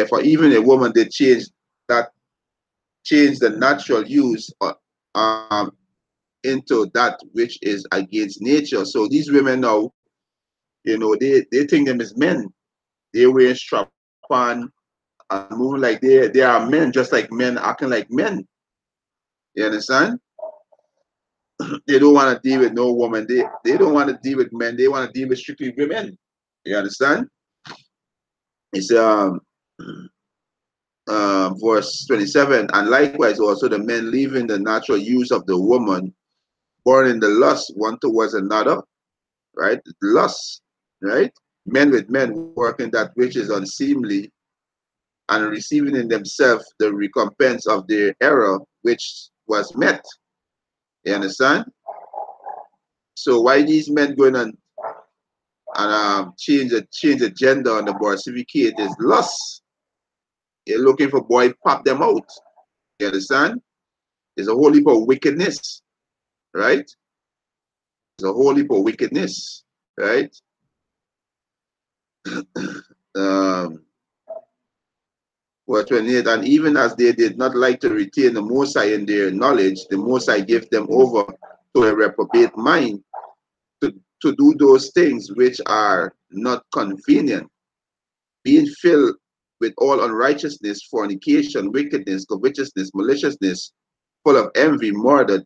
S1: for even a woman they change the natural use into that which is against nature. So these women now, you know, they think them as men. They wear strap on and moving like they are men, just like men, acting like men. You understand? They don't want to deal with no woman. They don't want to deal with men. They want to deal with strictly women. You understand? It's verse 27. And likewise also the men leaving the natural use of the woman, born in the lust one towards another, right? Lust, right? Men with men working that which is unseemly and receiving in themselves the recompense of their error which was met. You understand? So why these men going and change the gender on the certificate is lust. They're looking for boy pop them out. You understand? It's a whole heap of wickedness, right? It's a whole heap of wickedness, right? Um, Verse 28, and even as they did not like to retain the Most High in their knowledge, the Most High gave them over to a reprobate mind to do those things which are not convenient, being filled with all unrighteousness, fornication, wickedness, covetousness, maliciousness, full of envy, murder,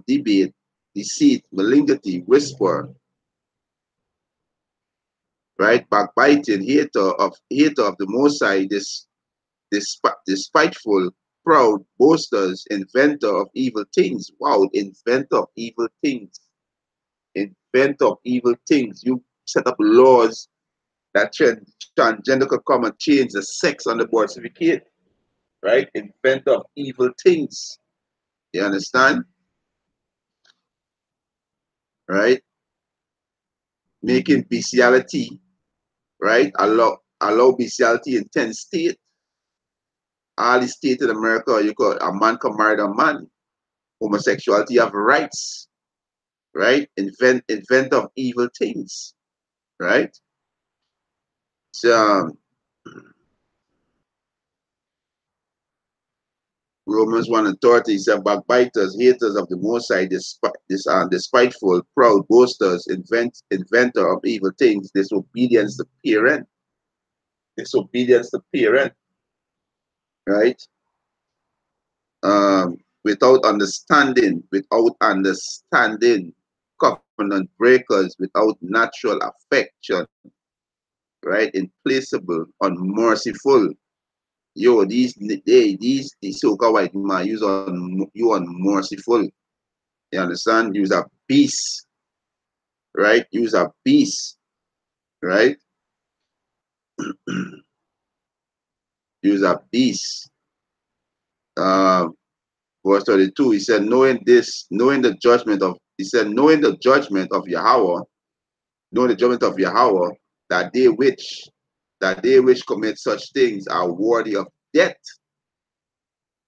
S1: debate, deceit, malignity, whisper, right? Backbiting, hater of the Most High, despiteful, proud, boasters, inventor of evil things. Wow, inventor of evil things. Inventor of evil things. You set up laws that transgender could come and change the sex on the birth certificate, right? Inventor of evil things. You understand? Right? Making bestiality, right? Allow bestiality in 10 states. All the states in America, you got a man can marry a man. Homosexuality have rights, right? Invent of evil things, right? So Romans 1 and 30 said, backbiters, haters of the Most High, despiteful, proud, boasters, inventor of evil things, disobedience to parent, right? Without understanding, covenant breakers, without natural affection, right? Implacable, unmerciful. Yo, these so-called white man, you unmerciful. You understand? Use a beast, right? Use a beast, right? Use a beast. Verse 32, he said, knowing the judgment of Yahweh, knowing the judgment of Yahweh, that they which commit such things are worthy of death.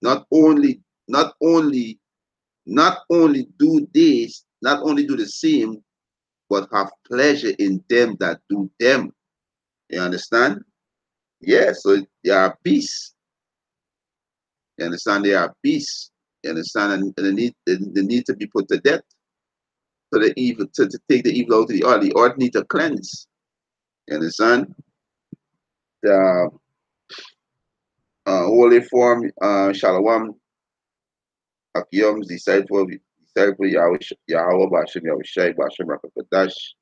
S1: Not only, not only, not only do the same, but have pleasure in them that do them. You understand? Yeah, so they are beasts. You understand? They are beasts. You understand? And they need to be put to death. So the evil to take the evil out of the earth need to cleanse. You understand? The holy form, Shalom, Akiyom's disciple Yahweh Bashem Yahushai Bashem Rakatash.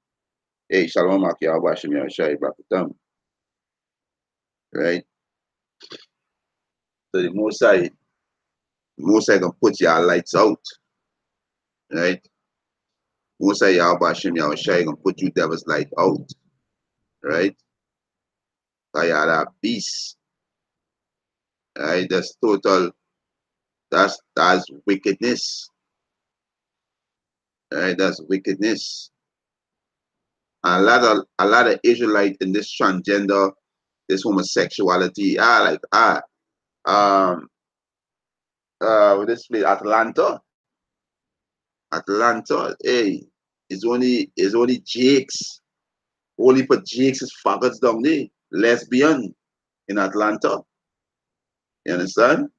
S1: Hey, Shalom Akiyah Bashem Yahushai Rakatam. Right? So the Most High can put your lights out. Right? Most High Yahweh Bashem Yahushai can put you devil's light out. Right? Kayada beast. Right? That's total, that's wickedness. Right? That's wickedness. And a lot of Israelites in this transgender, this homosexuality, with this place, Atlanta, hey, it's only Jakes. Only for Jakes is faggots down there. Lesbian in Atlanta. You understand?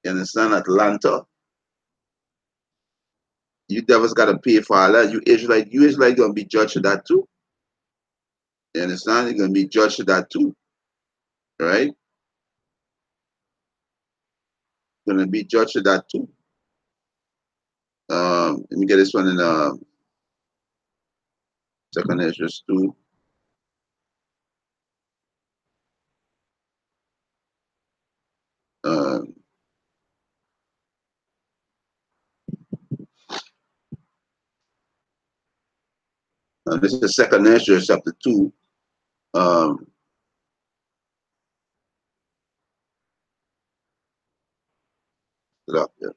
S1: You understand? Atlanta. You devils gotta pay for all that. You Israelite gonna be judged for that too. You understand? You're gonna be judged for that too. Right? You're gonna be judged for that too. Let me get this one in 2nd Ezra 2. This is 2nd Ezra chapter 2. Up there.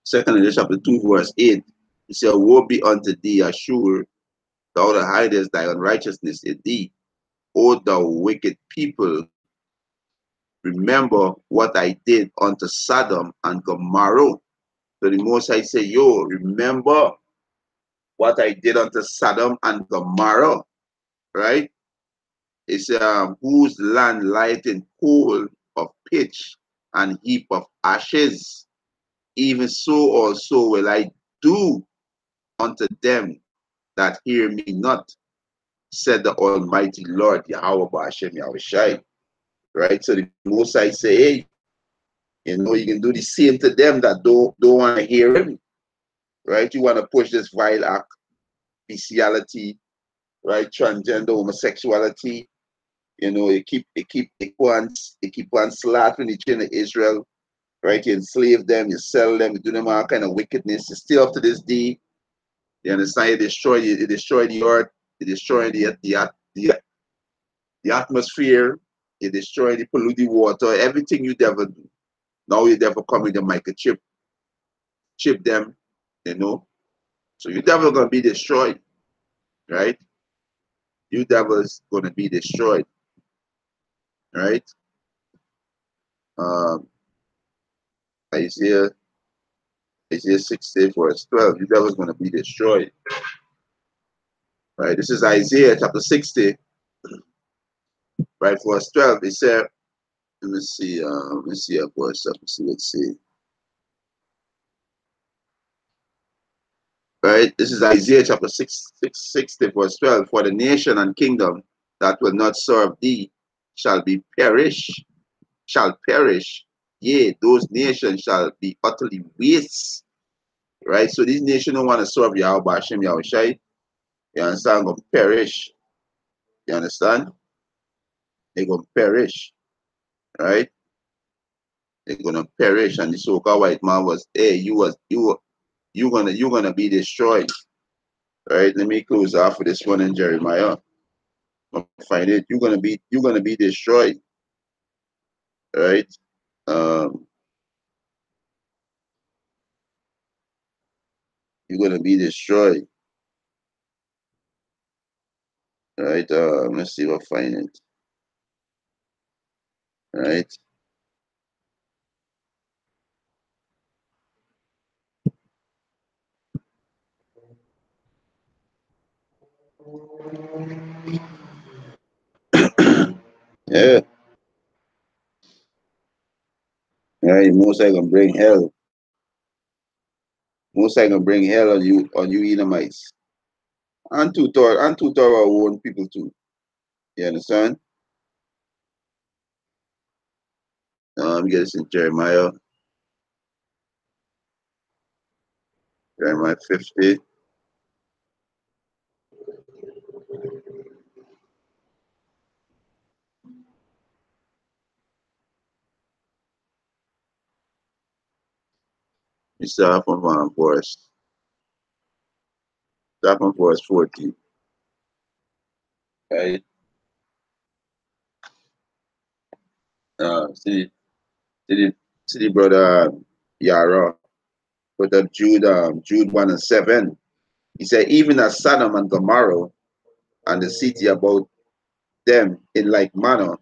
S1: 2nd Ezra chapter 2, verse 8. It said, "Woe be unto thee, Ashur, thou that hidest thy unrighteousness in thee. O thou wicked people, remember what I did unto Sodom and Gomorrah." So the Most High say, yo, remember what I did unto Sodom and Gomorrah, right? It's whose land lieth in coal of pitch and heap of ashes. Even so also will I do unto them that hear me not, said the Almighty Lord, Yahweh Ba'ashem Yahushai. Right? So the Most High say, hey, you can do the same to them that don't want to hear him. Right? You want to push this vile act, bestiality, right? Transgender homosexuality. It keep on slaughtering the children of Israel, right? You enslave them, you sell them, you do them all kind of wickedness. It's still up to this day. You understand? You destroy the earth, you destroy the atmosphere, you destroy the polluted water, everything you ever do. Now you never come with the microchip, chip them, you know. So you never gonna be destroyed, right? You devil's gonna be destroyed, right? Um, Isaiah Isaiah 60 verse 12. You devil's gonna be destroyed, right? This is Isaiah chapter 60, right? Verse 12. It said, let me see a verse. Let me see. Let's see. Right? This is Isaiah chapter 60 verse 12. For the nation and kingdom that will not serve thee shall be shall perish. Yea, those nations shall be utterly waste. Right? So these nations don't want to serve Yahweh Hashem Yahushai. You understand? Gonna perish. You understand? They're gonna perish. Right? They're gonna perish. And the so-called white man was, hey, you're gonna be destroyed. Right? Let me close off with this one in Jeremiah. Find it. You're gonna be destroyed. Right? Um, you're gonna be destroyed. Right? Let's see if I find it. Right? Yeah. Right. Most I gonna bring hell. Most I gonna bring hell on you Edomites. And to our own people too. You understand? Get this in Jeremiah 50. We start from verse 14. Right? See, see the brother Yara put up Jude 1 and 7. He said, even as Sodom and Gomorrah and the city about them in like manner,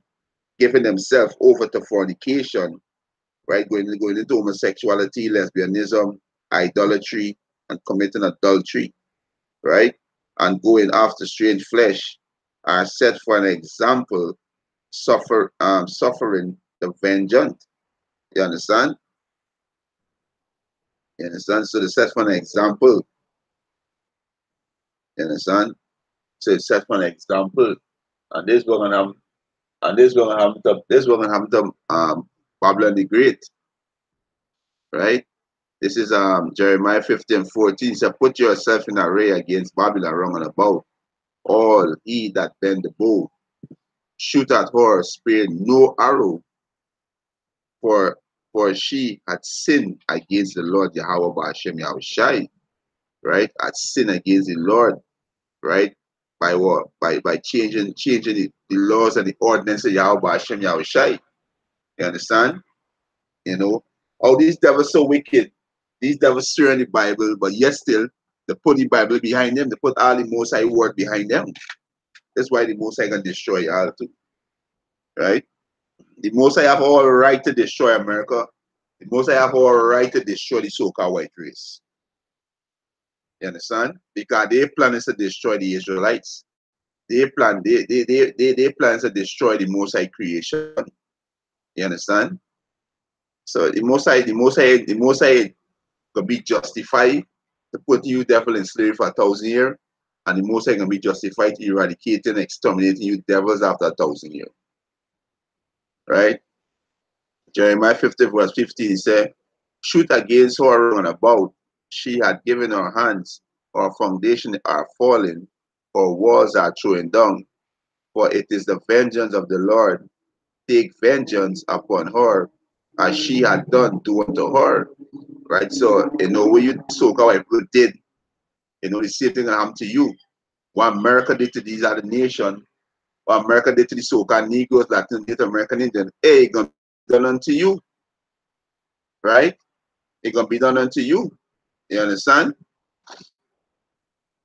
S1: giving themselves over to fornication, right? Going into homosexuality, lesbianism, idolatry, and committing adultery, right? And going after strange flesh are set for an example, suffering the vengeance. You understand? You understand? So they set for an example. You understand? So it's set for an example. And this we're gonna And this will happen to Babylon the Great, right? This is Jeremiah 15:14. It said, put yourself in array against Babylon round and about. All he that bend the bow, shoot at her, spare no arrow, for she had sinned against the Lord Yahweh Ba'ashem Yahushai, right? Had sinned against the Lord, right? By what? By changing the laws and the ordinances of Yahweh Ba'ashem Yahushai. You understand? You know, all these devils so wicked. These devils swear in the Bible, but yet still they put the Bible behind them. They put all the Most High word behind them. That's why the Most High can destroy all too, right? The Most High have all right to destroy America. The Most High have all right to destroy the so-called white race. You understand? Because their plan is to destroy the Israelites. Their plan, they plan to destroy the Most High creation. You understand? So the Most High can be justified to put you devil in slavery for 1,000 years, and the Most High can be justified to eradicating and exterminating you devils after 1,000 years. Right? Jeremiah 50 verse 15 said, shoot against her round about. She had given her hands, her foundation are falling, her walls are thrown down. For it is the vengeance of the Lord. Take vengeance upon her, as she had done to unto her. Right? So, you know, what you so-called people did, you know, the same thing happened to you. What America did to these other nations, what America did to the so-called Negroes, Latin, Native American Indian, hey, it's going to be done unto you. Right? It's going to be done unto you. You understand?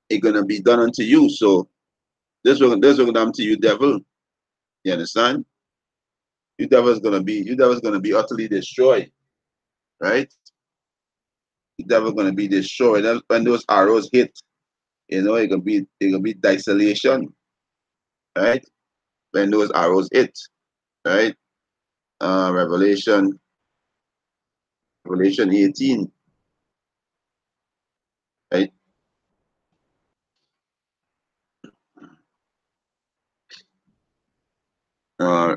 S1: It's going to be done unto you. So, this will come to you, devil. You understand? You devil's going to be utterly destroyed. Right? The devil going to be destroyed. And when those arrows hit, you know, it gonna be desolation. Right? When those arrows hit. Right? Revelation 18. Right? Uh,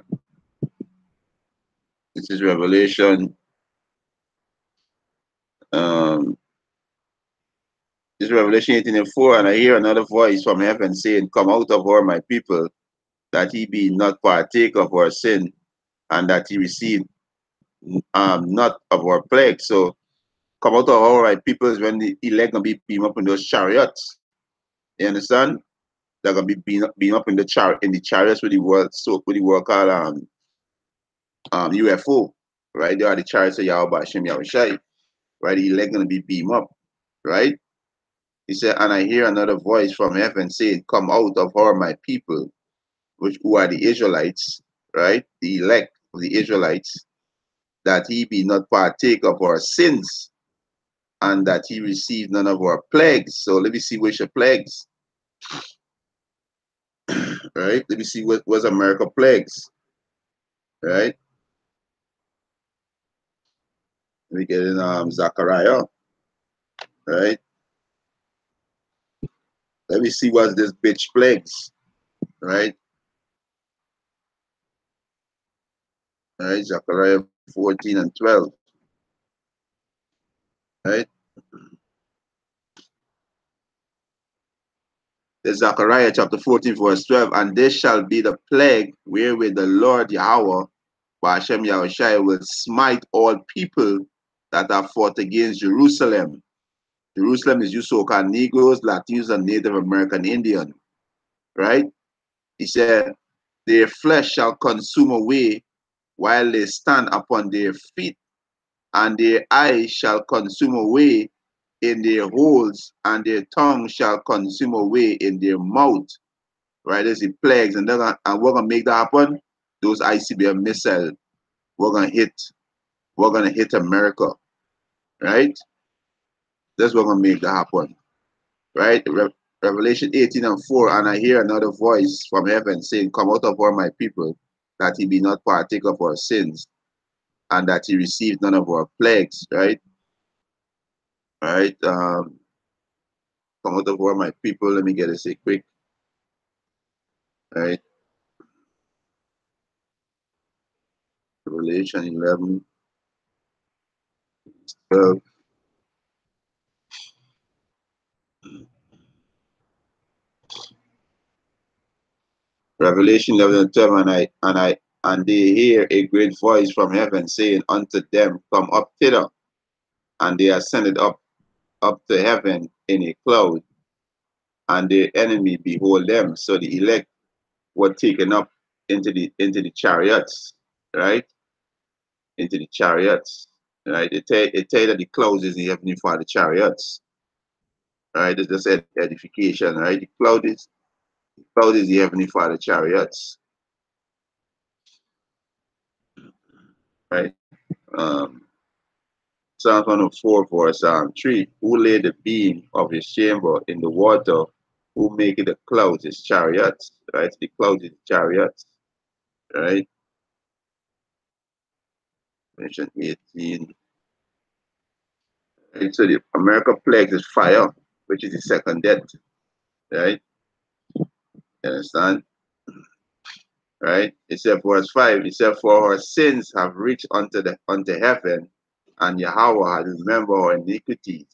S1: this is Revelation. Um, this is Revelation 18:4, and I hear another voice from heaven saying, come out of her, my people, that he be not partake of our sin, and that he receive not of our plague. So come out of her, my people, is when the elect gonna be beamed up in those chariots. You understand? They're gonna be beamed up in the chariots with the world, so with the world called UFO. Right? They are the chariots of Yahweh Hashem Yahushai. Right? The elect gonna be beamed up. Right? He said, and I hear another voice from heaven saying, come out of her, my people, who are the Israelites, right? The elect of the Israelites, that he be not partake of our sins, and that he receive none of our plagues. So let me see which are plagues, right? Let me see what was America plagues, right? Let me get in Zechariah, right? Let me see what's this bitch plagues, right? All right, Zechariah 14 and 12, right? There's Zechariah chapter 14, verse 12, and this shall be the plague wherewith the Lord Yahweh, Hashem Yahushai, will smite all people that have fought against Jerusalem. Jerusalem is you so-called Negroes, Latinos, and Native American Indian, right? He said, their flesh shall consume away while they stand upon their feet, and their eyes shall consume away in their holes, and their tongue shall consume away in their mouth. Right? There's the plagues, and we're gonna make that happen. Those ICBM missiles, we're gonna hit America, right? That's what gonna make that happen, right? Revelation 18 and 4, and I hear another voice from heaven saying, come out of all my people, that he be not partake of our sins, and that he receive none of our plagues, right? Right? Come out of all my people. Let me get this quick, right? Revelation 11, 12. Revelation 11 and 12, and they hear a great voice from heaven saying unto them, Come up thither. And they ascended up to heaven in a cloud, and their enemy behold them. So the elect were taken up into the chariots, right? Into the chariots, right? It tell that the clouds is the heavenly Father chariots, right? It's just edification, right? Cloud is the heavenly Father chariots, right? Um, Psalm 104 verse 3, who laid the beam of his chamber in the water, who make the clouds his chariots, right? The clouds is chariots, right? Mention 18. Right? So the America plagues is fire, which is the second death, right? You understand? Right? It said verse 5, it said, For her sins have reached unto heaven, and Yahweh has remembered her iniquities.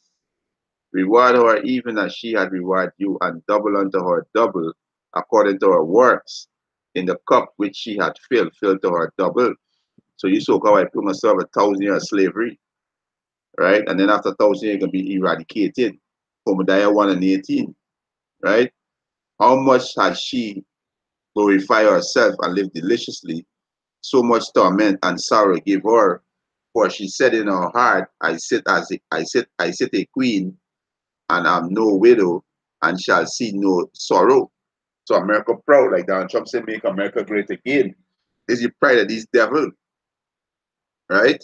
S1: Reward her even as she had rewarded you, and double unto her double, according to her works. In the cup which she had filled, fill to her double. So you so called put myself 1,000 years of slavery, right? And then after 1,000 years, you're gonna be eradicated. Obadiah 1 and 18, right? How much has she glorified herself and lived deliciously? So much torment and sorrow give her. For she said in her heart, I sit a queen, and I'm no widow, and shall see no sorrow. So America proud, like Donald Trump said, make America great again. This is the pride of these devil, right?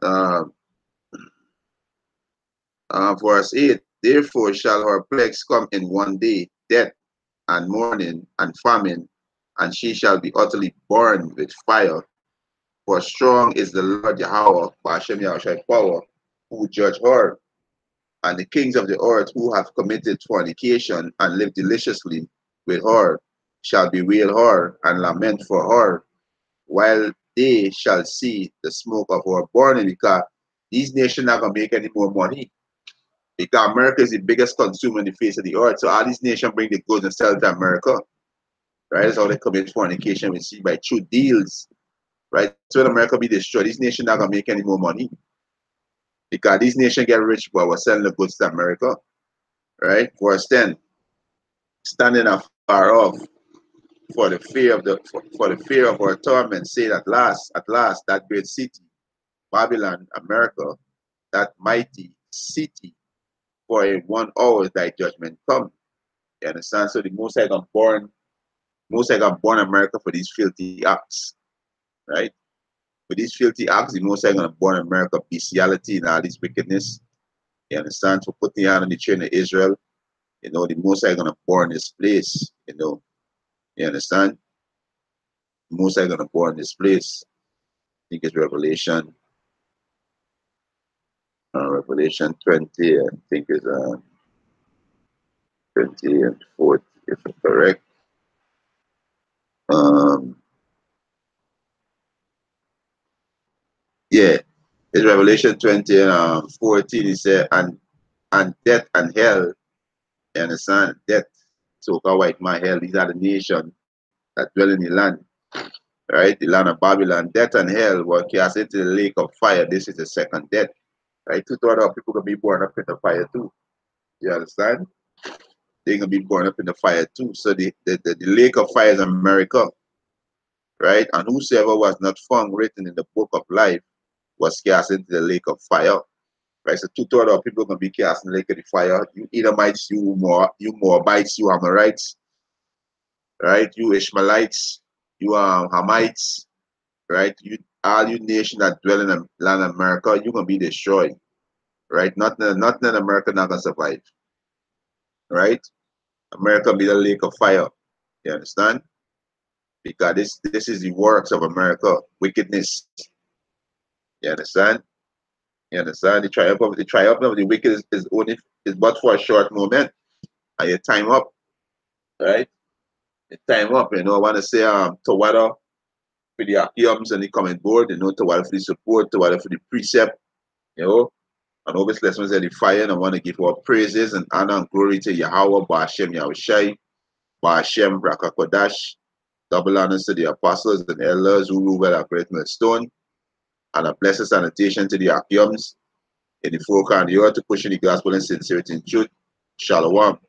S1: Um, Verse 8, therefore shall her plagues come in one day, death and mourning and famine, and she shall be utterly burned with fire. For strong is the Lord Yahweh, Hashem Yahushai power, who judge her. And the kings of the earth who have committed fornication and lived deliciously with her shall bewail her and lament for her, while they shall see the smoke of her burning, because these nations are going to make any more money. Because America is the biggest consumer in the face of the earth. So all these nations bring the goods and sell it to America. Right? That's how they commit fornication. We see by true deals. Right? So when America be destroyed, these nations not gonna make any more money. Because these nations get rich but we're selling the goods to America. Right? Verse 10. Standing afar off for the fear of for the fear of our torment, say at last, that great city, Babylon, America, that mighty city, for in 1 hour thy judgment come. You understand? So the Most High got born America for these filthy acts, right? For these filthy acts, the Most High gonna born America bestiality and all this wickedness. You understand? For putting the hand on the chain of Israel, you know, the Most High gonna born this place, you know. You understand? The Most High gonna born this place. I think it's Revelation 20, I think it's 20 and 40, if I'm correct. Um, yeah, it's Revelation 20 and 14. He said, and death and hell, you understand? Death, so-called white man, hell, these are the nations that dwell in the land, right? The land of Babylon. Death and hell were cast into the lake of fire. This is the second death, right? 2/3 of people gonna be born up in the fire too. You understand? They're gonna be born up in the fire too. So the lake of fire is America, right? And whosoever was not found written in the book of life was cast into the lake of fire. Right, so 2/3 of people are gonna be cast in the lake of the fire. You Edomites, you Moabites, you Amorites, right? You Ishmaelites, you Hamites, right? You all you nations that dwell in the land of America, you're gonna be destroyed, right? Nothing in America not gonna survive, right? America be the lake of fire. You understand? Because this is the works of America, wickedness. You understand? You understand? The triumph of the wicked is but for a short moment, and your time up, right? Your time up. You know, I want to say Tawada, for the Akiums and the comment board, you know, to what for the support, to what for the precept, you know. And obviously, let's edify, and I want to give our praises and honor and glory to Yahweh, Ba'ashem Yahushai, Ba'ashem Rakakodash. Double honors to the apostles and elders who rule well at Great Millstone, and a blessed sanitation to the Akiums in the four corners of the earth to push in the gospel in sincerity and truth. Shalom.